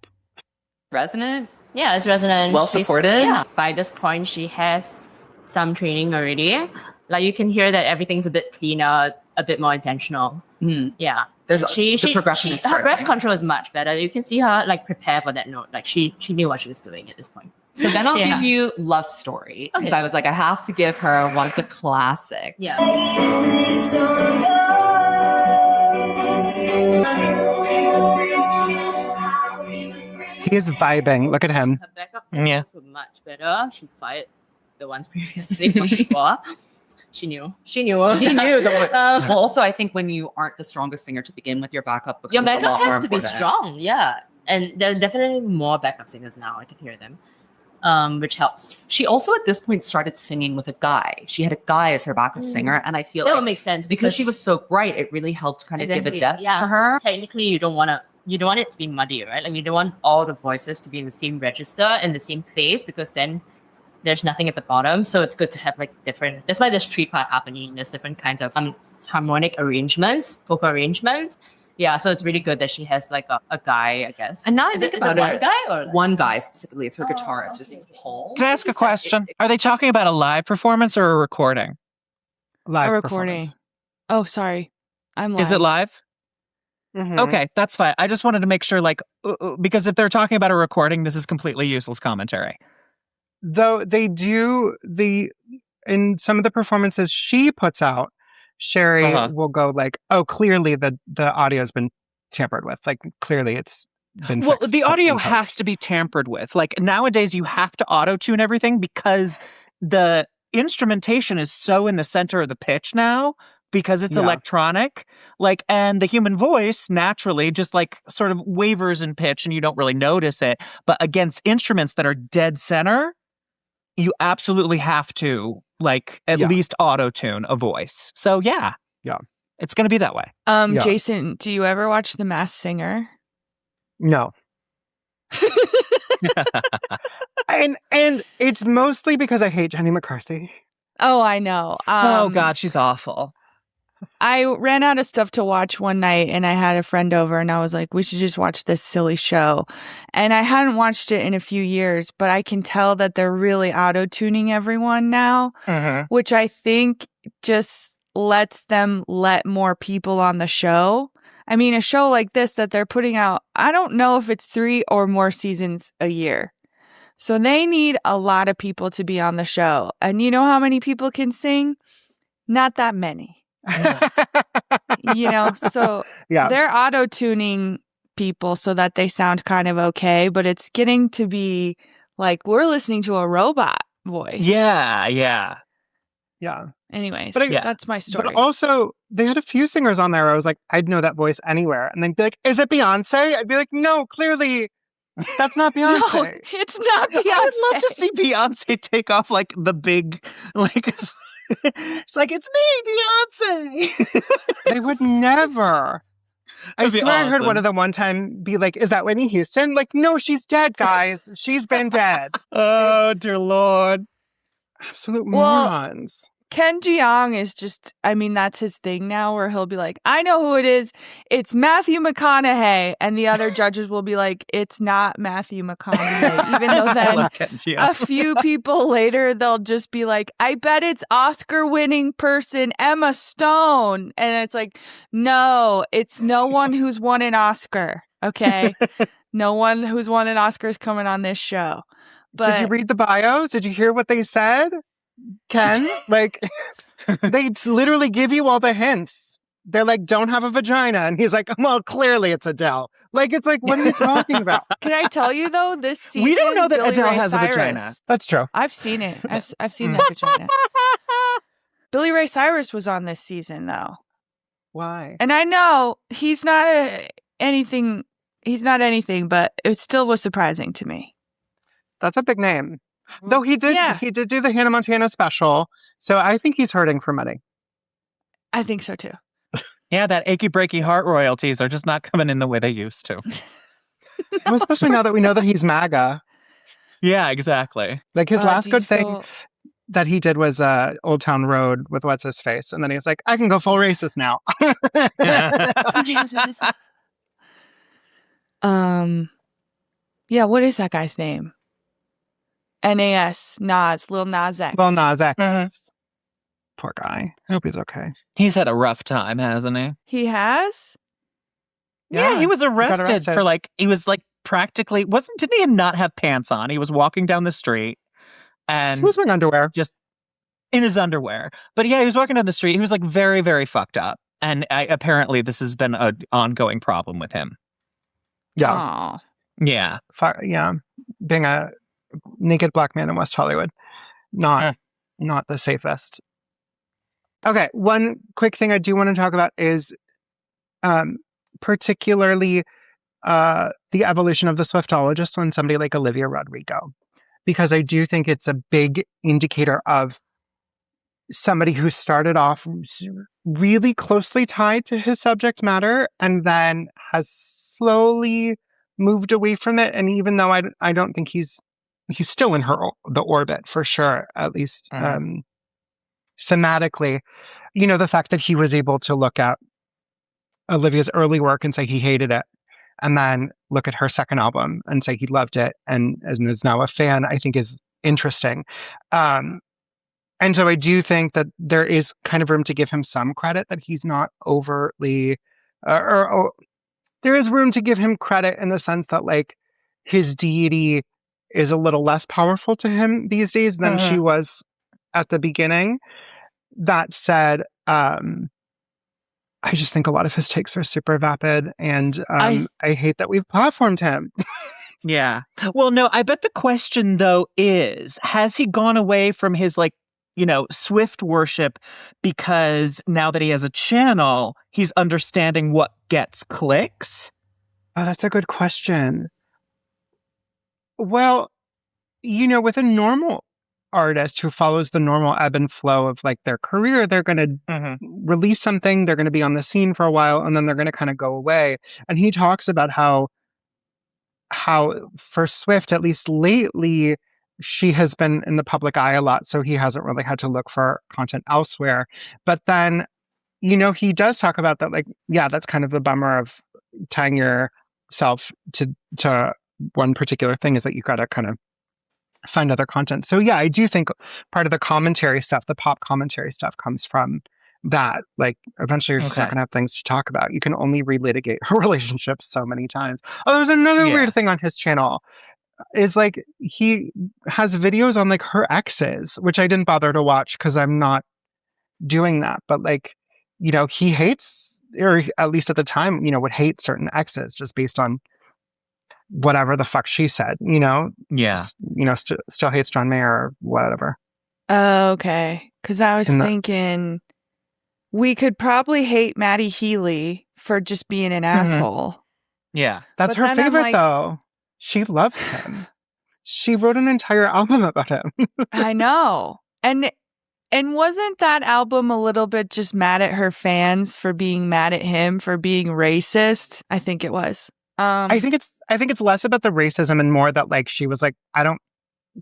Resonant? Yeah, it's resonant. Well supported? Yeah. By this point, she has some training already. Like you can hear that everything's a bit cleaner, a bit more intentional. Yeah. The progression is her breath control is much better. You can see her like prepare for that note. Like she knew what she was doing at this point. So then I'll give you Love Story. Because I was like, I have to give her one of the classics. Yeah. He is vibing. Look at him. Her backup vocals were much better. She fired the ones previously for sure. She knew. She knew the one. Well, also, I think when you aren't the strongest singer to begin with, your backup becomes your backup a lot has more to be important. strong. Yeah, and there are definitely more backup singers now. I can hear them, which helps. She also at this point started singing with a guy. She had a guy as her backup singer, and I feel that like would make sense because she was so bright. It really helped kind of give a depth to her. Technically, you don't want it to be muddy, right? Like you don't want all the voices to be in the same register in the same place, because then there's nothing at the bottom. So it's good to have like different. That's why there's 3-part harmony. There's different kinds of harmonic arrangements, vocal arrangements. Yeah, so it's really good that she has like a guy, I guess. And now I think about one guy or one guy specifically. It's her guitarist. His name's Paul. Can I ask a question? Are they talking about a live performance or a recording? Live a recording. Oh, sorry. I'm live. Is it live? Mm-hmm. Okay, that's fine. I just wanted to make sure, like, because if they're talking about a recording, this is completely useless commentary. Though they do in some of the performances she puts out, Sherry will go like, "Oh, clearly the audio has been tampered with. Like clearly it's been fixed." The audio has to be tampered with. Like nowadays, you have to auto-tune everything because the instrumentation is so in the center of the pitch now because it's electronic, like, and the human voice naturally just like sort of wavers in pitch and you don't really notice it. But against instruments that are dead center, you absolutely have to like at least auto-tune a voice. So yeah, it's going to be that way. Jason, do you ever watch The Masked Singer? No. and it's mostly because I hate Jenny McCarthy. Oh, I know. Oh God, she's awful. I ran out of stuff to watch one night and I had a friend over and I was like, we should just watch this silly show. And I hadn't watched it in a few years, but I can tell that they're really auto-tuning everyone now, which I think just lets them let more people on the show. I mean, a show like this that they're putting out, I don't know if it's 3 or more seasons a year. So they need a lot of people to be on the show. And you know how many people can sing? Not that many. You know, so they're auto-tuning people so that they sound kind of okay, but it's getting to be like we're listening to a robot voice. Yeah. Anyways, that's my story. But also, they had a few singers on there. I was like, I'd know that voice anywhere. And they'd be like, is it Beyonce? I'd be like, no, clearly that's not Beyonce. No, it's not Beyonce. I would love to see Beyonce take off like the big, like, it's like, it's me, Beyonce. They would never. I swear I heard one of them one time be like, is that Whitney Houston? Like, no, she's dead, guys. She's been dead. Oh, dear Lord. Absolute morons. Ken Jeong is just, I mean, that's his thing now where he'll be like, I know who it is. It's Matthew McConaughey. And the other judges will be like, it's not Matthew McConaughey. Even though then a few people later, they'll just be like, I bet it's Oscar-winning person Emma Stone. And it's like, no, it's no one who's won an Oscar. Okay? No one who's won an Oscar is coming on this show. But did you read the bios? Did you hear what they said? Ken, like, they literally give you all the hints. They're like, don't have a vagina. And he's like, well, clearly it's Adele. Like, it's like, what are you talking about? Can I tell you, though, this season, we don't know that Billy Adele Ray has Cyrus, a vagina. That's true. I've seen it. I've seen that vagina. Billy Ray Cyrus was on this season, though. Why? And I know he's not anything, but it still was surprising to me. That's a big name. Though he did do the Hannah Montana special, so I think he's hurting for money. I think so too. Yeah, that achy breaky heart royalties are just not coming in the way they used to. Well, especially now that we know that he's MAGA. Yeah, exactly. Like his last good thing that he did was Old Town Road with what's his face, and then he's like, I can go full racist now. Yeah, what is that guy's name? Nas, Lil Nas X. Lil Nas X. Poor guy. I hope he's okay. He's had a rough time, hasn't he? He has? Yeah, he was arrested for like, he was like practically, didn't he not have pants on? He was walking down the street and he was wearing underwear. Just in his underwear. But yeah, he was walking down the street. He was like very, very fucked up. And apparently this has been an ongoing problem with him. Yeah. Aww. Yeah. Yeah. Being a naked black man in West Hollywood. Not the safest. Okay. One quick thing I do want to talk about is particularly the evolution of the Swiftologist on somebody like Olivia Rodrigo. Because I do think it's a big indicator of somebody who started off really closely tied to his subject matter and then has slowly moved away from it. And even though I don't think he's still in the orbit for sure, at least thematically, you know, the fact that he was able to look at Olivia's early work and say he hated it, and then look at her second album and say he loved it and is now a fan, I think is interesting. And so I do think that there is kind of room to give him some credit that he's not overtly, or there is room to give him credit in the sense that like his deity is a little less powerful to him these days than she was at the beginning. That said, I just think a lot of his takes are super vapid, and I hate that we've platformed him. Yeah. Well, no, I bet the question though is, has he gone away from his like Swift worship because now that he has a channel, he's understanding what gets clicks? Oh, that's a good question. Well, with a normal artist who follows the normal ebb and flow of like their career, they're going to release something, they're going to be on the scene for a while, and then they're going to kind of go away. And he talks about how for Swift, at least lately, she has been in the public eye a lot, so he hasn't really had to look for content elsewhere. But then, he does talk about that, like, yeah, that's kind of the bummer of tying yourself to one particular thing, is that you got to kind of find other content. So yeah, I do think part of the commentary stuff, the pop commentary stuff, comes from that. Like, eventually you're just not going to have things to talk about. You can only relitigate her relationship so many times. Oh, there's another weird thing on his channel, is like he has videos on like her exes, which I didn't bother to watch because I'm not doing that. But like, he hates, or at least at the time, would hate certain exes just based on whatever the fuck she said, Yeah. Still hates John Mayer or whatever. Okay. Because I was thinking we could probably hate Maddie Healy for just being an asshole. Yeah. That's her favorite, though. She loves him. She wrote an entire album about him. I know. And wasn't that album a little bit just mad at her fans for being mad at him for being racist? I think it was. I think it's less about the racism and more that like she was like, I don't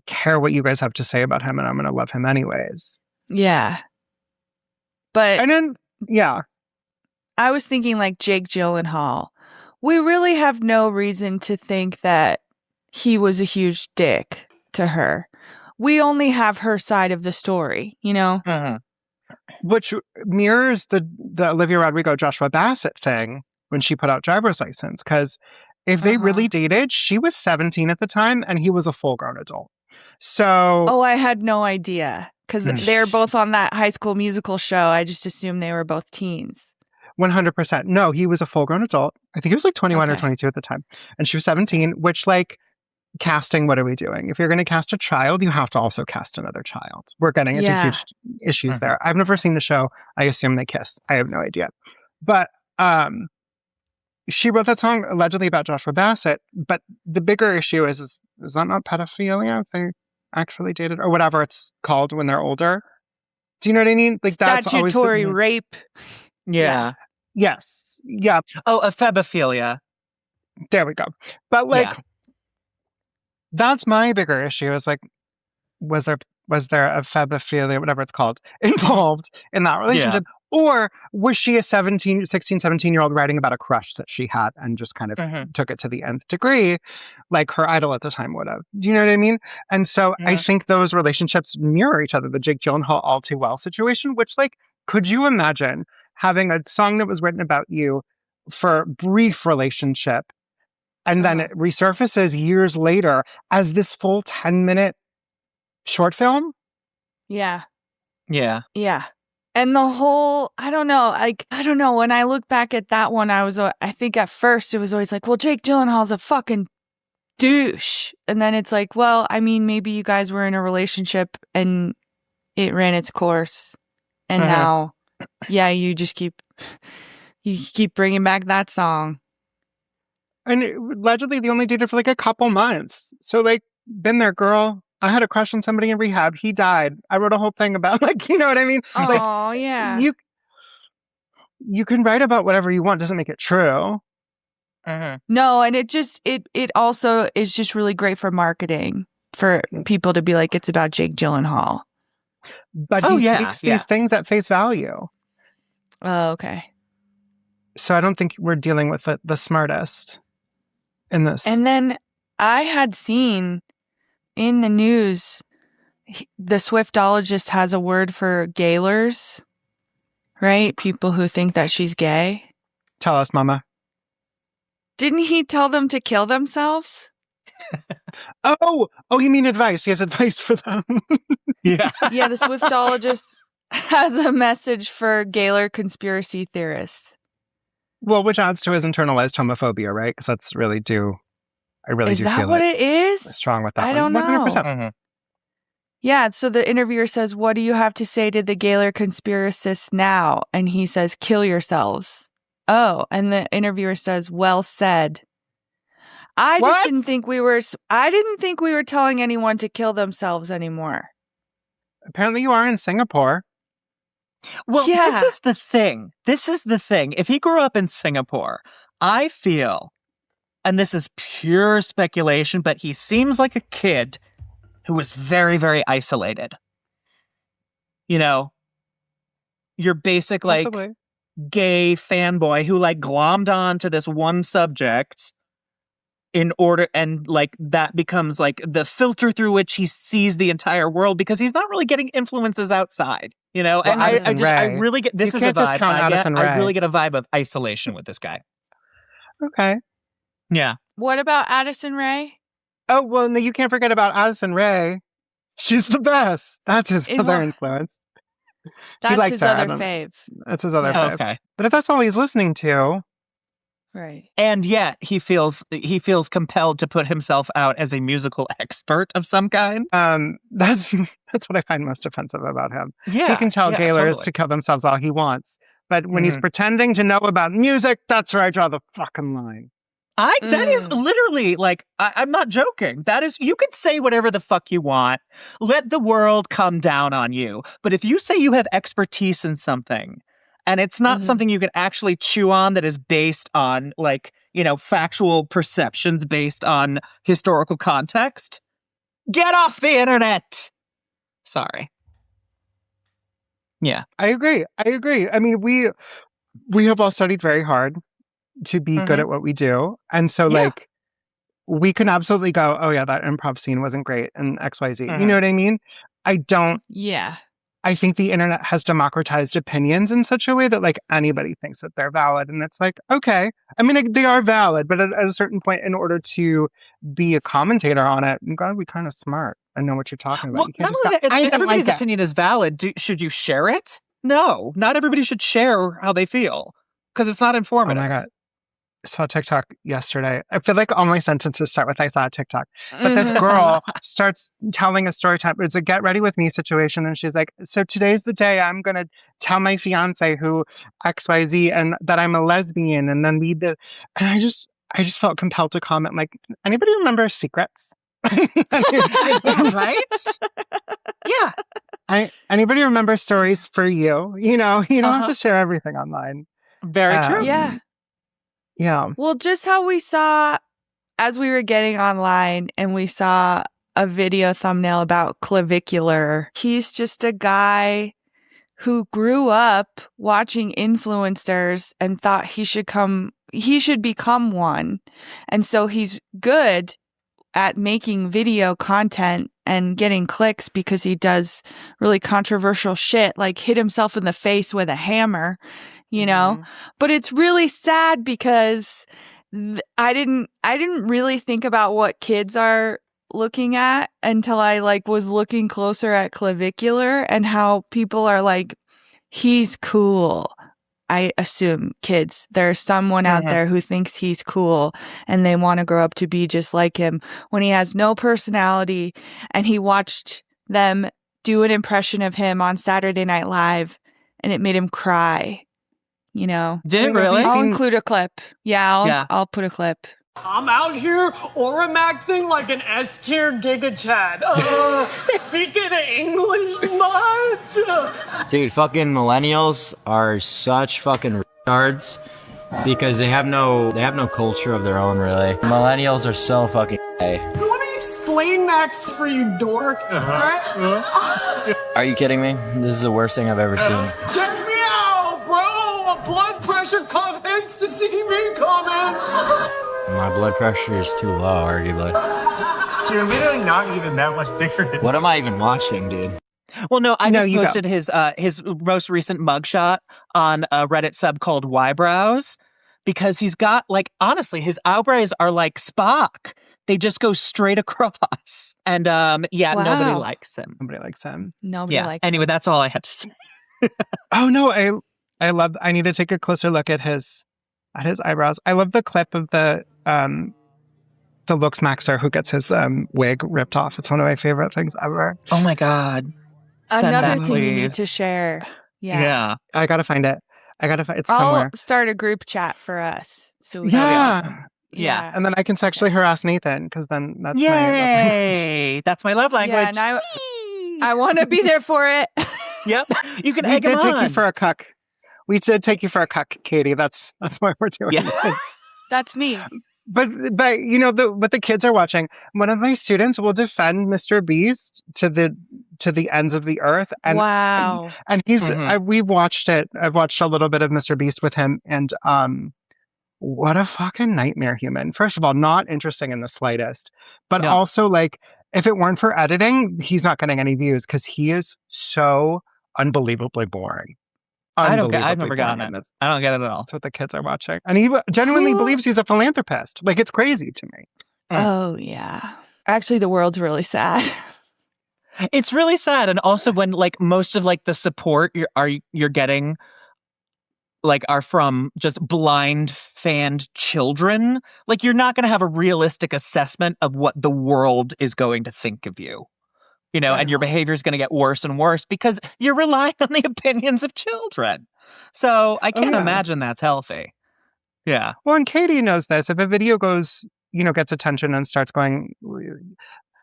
care what you guys have to say about him, and I'm gonna love him anyways. Yeah. But and then I was thinking like Jake Gyllenhaal. We really have no reason to think that he was a huge dick to her. We only have her side of the story, Which mirrors the Olivia Rodrigo Joshua Bassett thing when she put out Driver's License, because if they really dated, she was 17 at the time and he was a full-grown adult. So I had no idea, because they're both on that High School Musical show. I just assumed they were both teens. 100%. No, he was a full-grown adult. I think he was like 21 or 22 at the time. And she was 17, which like, casting, what are we doing? If you're going to cast a child, you have to also cast another child. We're getting into huge issues there. I've never seen the show. I assume they kiss. I have no idea. But she wrote that song allegedly about Joshua Bassett. But the bigger issue is that not pedophilia if they actually dated, or whatever it's called when they're older? Do you know what I mean? Like, that's statutory always rape. Yeah. Yes. Yeah. Oh, ephebophilia. There we go. But like, that's my bigger issue, is like, was there a ephebophilia, whatever it's called, involved in that relationship? Or was she a 16, 17-year-old writing about a crush that she had and just kind of took it to the nth degree, like her idol at the time would have? Do you know what I mean? And so I think those relationships mirror each other. The Jake Gyllenhaal All Too Well situation, which, like, could you imagine having a song that was written about you for a brief relationship, and then it resurfaces years later as this full 10-minute short film? Yeah. Yeah. Yeah. And the whole, I don't know. When I look back at that one, I think at first it was always like, well, Jake Gyllenhaal's a fucking douche. And then it's like, well, I mean, maybe you guys were in a relationship and it ran its course. And now, you just keep bringing back that song. And allegedly they only dated for like a couple months. So like, been there, girl. I had a crush on somebody in rehab. He died. I wrote a whole thing about, like, you know what I mean? Oh, like, yeah. You can write about whatever you want. Doesn't make it true. No, and it also is just really great for marketing, for people to be like, it's about Jake Gyllenhaal. But he takes these things at face value. Oh, okay. So I don't think we're dealing with the smartest in this. And then I had seen in the news, the Swiftologist has a word for gaylers, right? People who think that she's gay. Tell us, Mama. Didn't he tell them to kill themselves? Oh, you mean advice? He has advice for them. Yeah. Yeah, the Swiftologist has a message for gaylor conspiracy theorists. Well, which adds to his internalized homophobia, right? Because that's really I really do feel what it is? strong with that. I don't know. 100%. Yeah, so the interviewer says, what do you have to say to the Gaylor conspiracists now? And he says, kill yourselves. Oh, and the interviewer says, well said. I didn't think we were telling anyone to kill themselves anymore. Apparently you are in Singapore. Well, This is the thing. If he grew up in Singapore, I feel, and this is pure speculation, but he seems like a kid who was very, very isolated. You know, your basic, like, Possibly. gay fanboy who, like, glommed on to this one subject in order, and, like, that becomes, like, the filter through which he sees the entire world because he's not really getting influences outside, you know? Well, And I really get, this You is a can't just vibe. count Addison I Rae. really get a vibe of isolation with this guy. Okay. Yeah. What about Addison Rae? Oh, well, no, you can't forget about Addison Rae. She's the best. That's his other influence. That's his other fave. That's his other fave. Okay. But if that's all he's listening to. Right. And yet he feels compelled to put himself out as a musical expert of some kind. That's what I find most offensive about him. Yeah. He can tell Gaylors totally. to kill themselves all he wants. But when he's pretending to know about music, that's where I draw the fucking line. That is literally, like, I'm not joking. That is, you can say whatever the fuck you want. Let the world come down on you. But if you say you have expertise in something and it's not something you can actually chew on that is based on, like, you know, factual perceptions based on historical context, get off the internet. Sorry. Yeah. I agree. I mean, we have all studied very hard to be good at what we do. And so, like, we can absolutely go, oh, yeah, that improv scene wasn't great and XYZ. You know what I mean? I think the internet has democratized opinions in such a way that, like, anybody thinks that they're valid. And it's like, okay. I mean, like, they are valid, but at a certain point, in order to be a commentator on it, you gotta be kind of smart and know what you're talking about. Well, You can't just not go, only that, I don't everybody's like opinion is valid. Should you share it? No, not everybody should share how they feel because it's not informative. Oh my God. I saw a TikTok yesterday. I feel like all my sentences start with I saw a TikTok. But this girl starts telling a story time. It's a get ready with me situation. And she's like, so today's the day I'm going to tell my fiance who XYZ and that I'm a lesbian. And then and I just felt compelled to comment, like, anybody remember Secrets? Right? Yeah. Anybody remember Stories for You? You know, you don't have to share everything online. Very true. Yeah. Yeah. Well, just how we saw as we were getting online and we saw a video thumbnail about clavicular. He's just a guy who grew up watching influencers and thought he should become one. And so he's good at making video content and getting clicks because he does really controversial shit, like hit himself in the face with a hammer, you know? But it's really sad because I didn't really think about what kids are looking at until I like was looking closer at clavicular and how people are like, he's cool. I assume kids, there's someone out there who thinks he's cool and they want to grow up to be just like him when he has no personality. And he watched them do an impression of him on Saturday Night Live and it made him cry, you know? Did it really? I'll include a clip. Yeah, I'll put a clip. I'm out here Oramaxing like an S-tier Giga Chad. Speaking English much? Dude, fucking millennials are such fucking retards because they have no culture of their own, really. Millennials are so fucking gay. Let me explain Max for you, dork. Are you kidding me? This is the worst thing I've ever seen. Check me out, bro. A blood pressure comments to see me coming. My blood pressure is too low, arguably. You're literally not even that much bigger than What am I even watching, dude? Well, no, I just posted his most recent mugshot on a Reddit sub called Wybrows because he's got, like, honestly, his eyebrows are like Spock. They just go straight across. And nobody likes him. Nobody likes him. Nobody likes Anyway, him. that's all I had to say. Oh no, I need to take a closer look at his eyebrows. I love the clip of the the looks maxer who gets his wig ripped off. It's one of my favorite things ever. Oh my God. Send Another that, thing you need please. to share. Yeah. I gotta find it. It's I'll somewhere. start a group chat for us. So we Yeah. Yeah. And then I can sexually harass Nathan because then that's my Yay! That's my love language. Yeah, and I want to be there for it. Yep. You can we egg did him take on. you for a cuck. We did take you for a cuck, Katie. That's why we're doing it. That's me. But you know what the kids are watching. One of my students will defend Mr. Beast to the ends of the earth. And, wow. And he's we've watched it. I've watched a little bit of Mr. Beast with him, and what a fucking nightmare human. First of all, not interesting in the slightest, but also like if it weren't for editing, he's not getting any views because he is so unbelievably boring. I've never gotten it. I don't get it at all. That's what the kids are watching. And he genuinely believes he's a philanthropist. Like, it's crazy to me. Oh, yeah. Actually, the world's really sad. It's really sad. And also when, like, most of, like, the support you're getting, like, are from just blind fanned children, like, you're not going to have a realistic assessment of what the world is going to think of you. You know, and your behavior is going to get worse and worse because you're relying on the opinions of children. So I can't imagine that's healthy. Yeah. Well, and Katie knows this. If a video goes, gets attention and starts going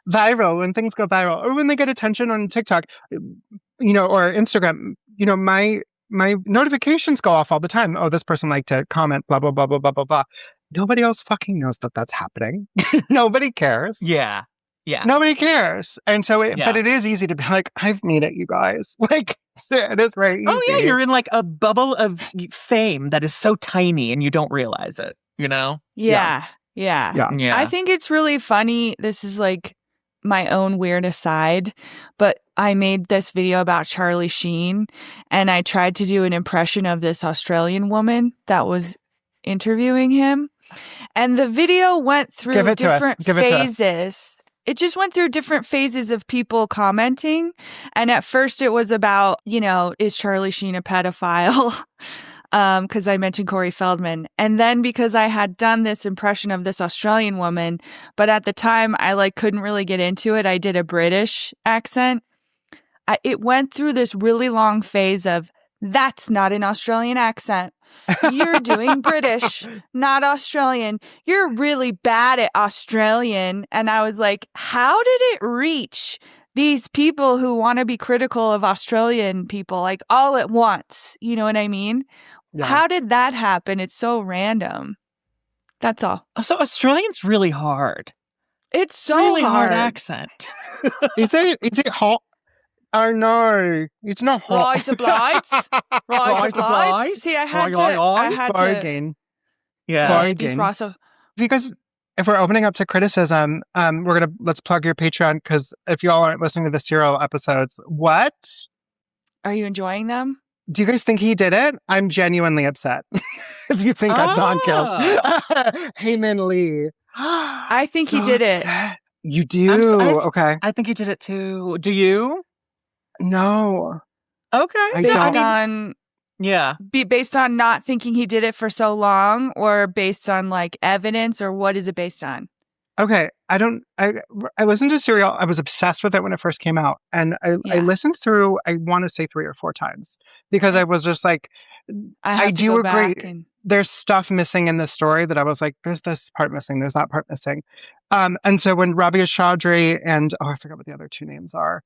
viral, when things go viral, or when they get attention on TikTok, or Instagram, my notifications go off all the time. Oh, this person liked to comment, blah, blah, blah, blah, blah, blah, blah. Nobody else fucking knows that that's happening. Nobody cares. Yeah. Yeah. Nobody cares. And so, but it is easy to be like, I've made it, you guys. Like, it is very easy. Oh, yeah. You're in like a bubble of fame that is so tiny and you don't realize it, Yeah. I think it's really funny. This is like my own weird aside, but I made this video about Charlie Sheen and I tried to do an impression of this Australian woman that was interviewing him. And the video went through different phases. It just went through different phases of people commenting. And at first it was about, is Charlie Sheen a pedophile? Because I mentioned Corey Feldman. And then because I had done this impression of this Australian woman, but at the time I couldn't really get into it. I did a British accent. It went through this really long phase of, that's not an Australian accent. You're doing British, not Australian. You're really bad at Australian. And I was like, how did it reach these people who want to be critical of Australian people, like all at once? You know what I mean? Yeah. How did that happen? It's so random. That's all. So Australian's really hard. It's so really hard accent. Is it hot? Oh no, it's not hot. Rise oblige. Rise oblige. See, I had to. Bargain. Yeah. Bargain. If we're opening up to criticism, let's plug your Patreon, because if y'all aren't listening to the serial episodes, what? Are you enjoying them? Do you guys think he did it? I'm genuinely upset. If you think I'm non-kills. Heyman Lee. I think he did it. You do? Okay. I think he did it too. Do you? No. Okay. Based on not thinking he did it for so long, or based on evidence, or what is it based on? Okay. I listened to Serial. I was obsessed with it when it first came out. And I listened through, I want to say 3 or 4 times, because I was just like, I do agree. There's stuff missing in the story that I was like, there's this part missing. There's that part missing. And so when Rabia Chaudhry and, I forgot what the other 2 names are,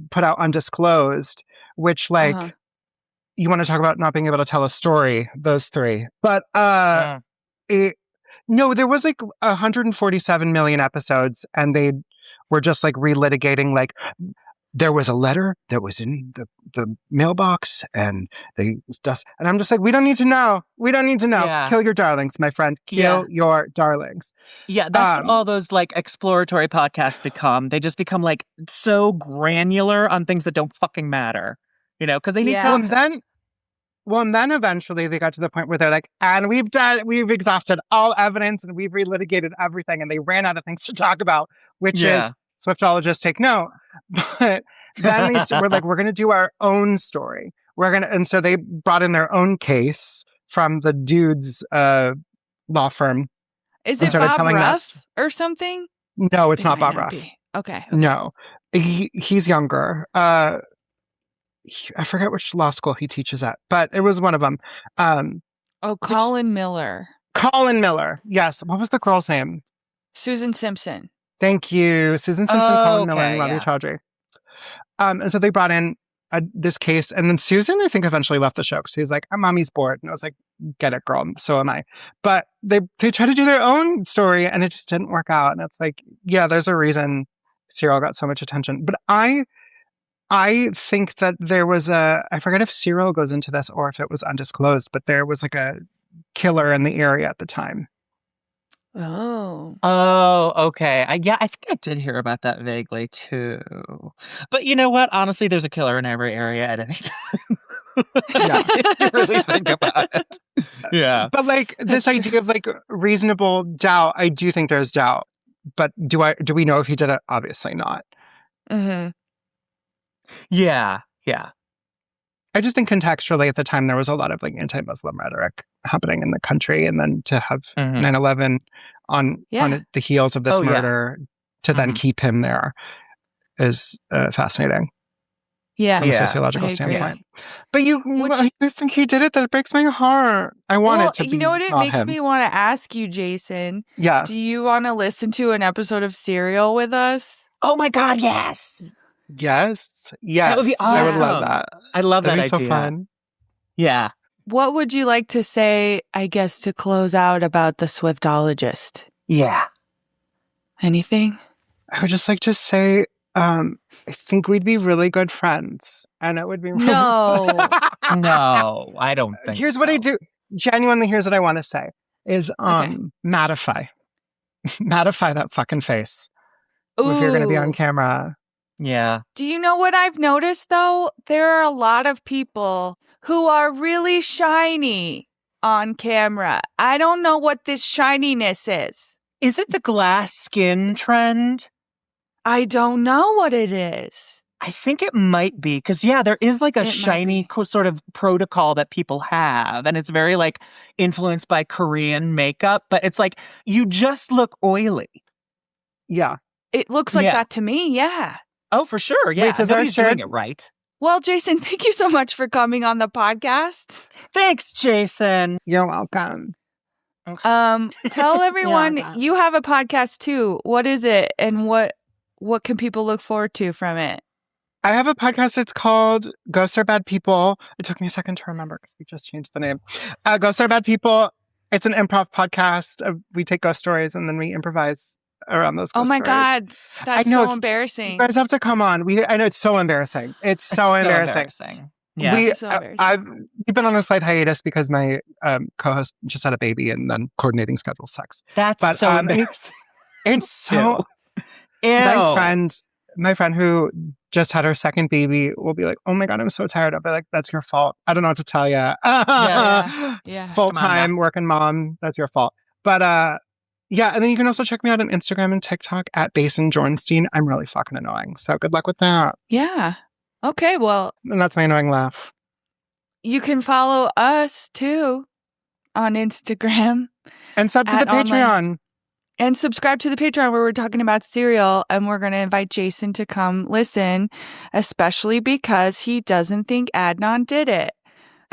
put out Undisclosed, which you want to talk about not being able to tell a story, those 3. But there was 147 million episodes, and they were just relitigating there was a letter that was in the mailbox, and and I'm just like, we don't need to know. We don't need to know. Yeah. Kill your darlings, my friend. Kill your darlings. Yeah, that's what all those exploratory podcasts become. They just become so granular on things that don't fucking matter. Because they need content. And then eventually they got to the point where they're like, and we've exhausted all evidence and we've relitigated everything, and they ran out of things to talk about, which is Swiftologist, take note. But then they were like, we're going to do our own story. And so they brought in their own case from the dude's law firm. Is and it started Bob telling Ruff or something? No, it's It not might Bob Ruff. be. Okay. No, he's younger. I forget which law school he teaches at, but it was one of them. Colin Miller. Colin Miller. Yes. What was the girl's name? Susan Simpson. Thank you. Susan Simpson, Colin Miller, and Ravi yeah. Chaudhry. And so they brought in this case, and then Susan, I think, eventually left the show because he's like, mommy's bored. And I was like, get it, girl. So am I. But they tried to do their own story, and it just didn't work out. And it's like, yeah, there's a reason Serial got so much attention. But I think that there was I forget if Serial goes into this or if it was undisclosed, but there was like a killer in the area at the time. Oh, okay. I think I did hear about that vaguely too. But you know what? Honestly, there's a killer in every area at any time. If you really think about it. Yeah. But like this idea of like reasonable doubt, I do think there's doubt. But do we know if he did it? Obviously not. Mm-hmm. Yeah. I just think contextually at the time there was a lot of like anti-Muslim rhetoric happening in the country, and then to have 9/11 on the heels of this murder to then keep him there is fascinating. Yeah, from a sociological standpoint. But you guys think he did it? That breaks my heart. I want it to be. You know what it makes him. me want to ask you, Jason? Yeah. Do you want to listen to an episode of Serial with us? Oh my God, yes. Yes. That would be awesome. I would love that. I love That'd that be idea. so fun. Yeah. What would you like to say, I guess, to close out about the Swiftologist? Yeah. Anything? I would just like to say, I think we'd be really good friends. And it would be really No. No, I don't think Here's what I do. Genuinely, here's what I want to say is mattify. Mattify that fucking face. If you're going to be on camera. Yeah. Do you know what I've noticed, though? There are a lot of people who are really shiny on camera. I don't know what this shininess is. Is it the glass skin trend? I don't know what it is. I think it might be because, there is like a shiny sort of protocol that people have. And it's very like influenced by Korean makeup. But it's like you just look oily. Yeah. It looks like that to me. Yeah. Oh, for sure. Yeah. Wait, Nobody's doing it right. Well, Jason, thank you so much for coming on the podcast. Thanks, Jason. You're welcome. Tell everyone you have a podcast too. What is it, and what can people look forward to from it? I have a podcast. It's called Ghosts Are Bad People. It took me a second to remember because we just changed the name. Ghosts Are Bad People. It's an improv podcast. We take ghost stories and then we improvise around those ghost stories. God. That's so embarrassing. You guys have to come on. I know it's so embarrassing. It's so embarrassing. Yeah. We've been on a slight hiatus because my co-host just had a baby and then coordinating schedule sucks. That's so embarrassing. It's so... Ew. My friend who just had her second baby will be like, oh my God, I'm so tired. I'll be like, that's your fault. I don't know what to tell you. Yeah. Full-time working mom. That's your fault. But and then you can also check me out on Instagram and TikTok at Basin Jornstein. I'm really fucking annoying. So good luck with that. Yeah. Okay, well. And that's my annoying laugh. You can follow us too on Instagram. And sub to the Patreon. And subscribe to the Patreon where we're talking about Serial, and we're going to invite Jason to come listen, especially because he doesn't think Adnan did it.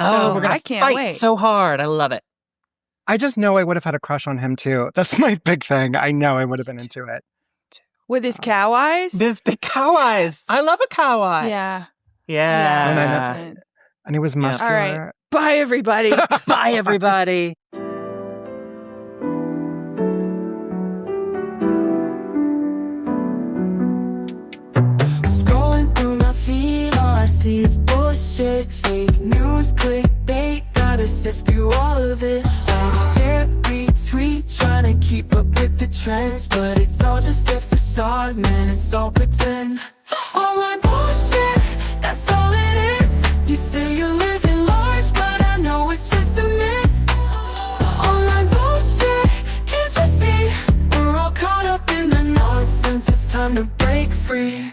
So we're going to can't wait so hard. I love it. I just know I would have had a crush on him too. That's my big thing. I know I would have been into it. With his cow eyes? His big cow eyes. I love a cow eye. Yeah. Yeah. And he was muscular. All right. Bye, everybody. Bye, everybody. See it's bullshit, fake news, clickbait, gotta sift through all of it. Like share, retweet, trying to keep up with the trends, but it's all just a facade, man, it's all pretend. Online bullshit, that's all it is. You say you're living large, but I know it's just a myth. Online bullshit, can't you see? We're all caught up in the nonsense, it's time to break free.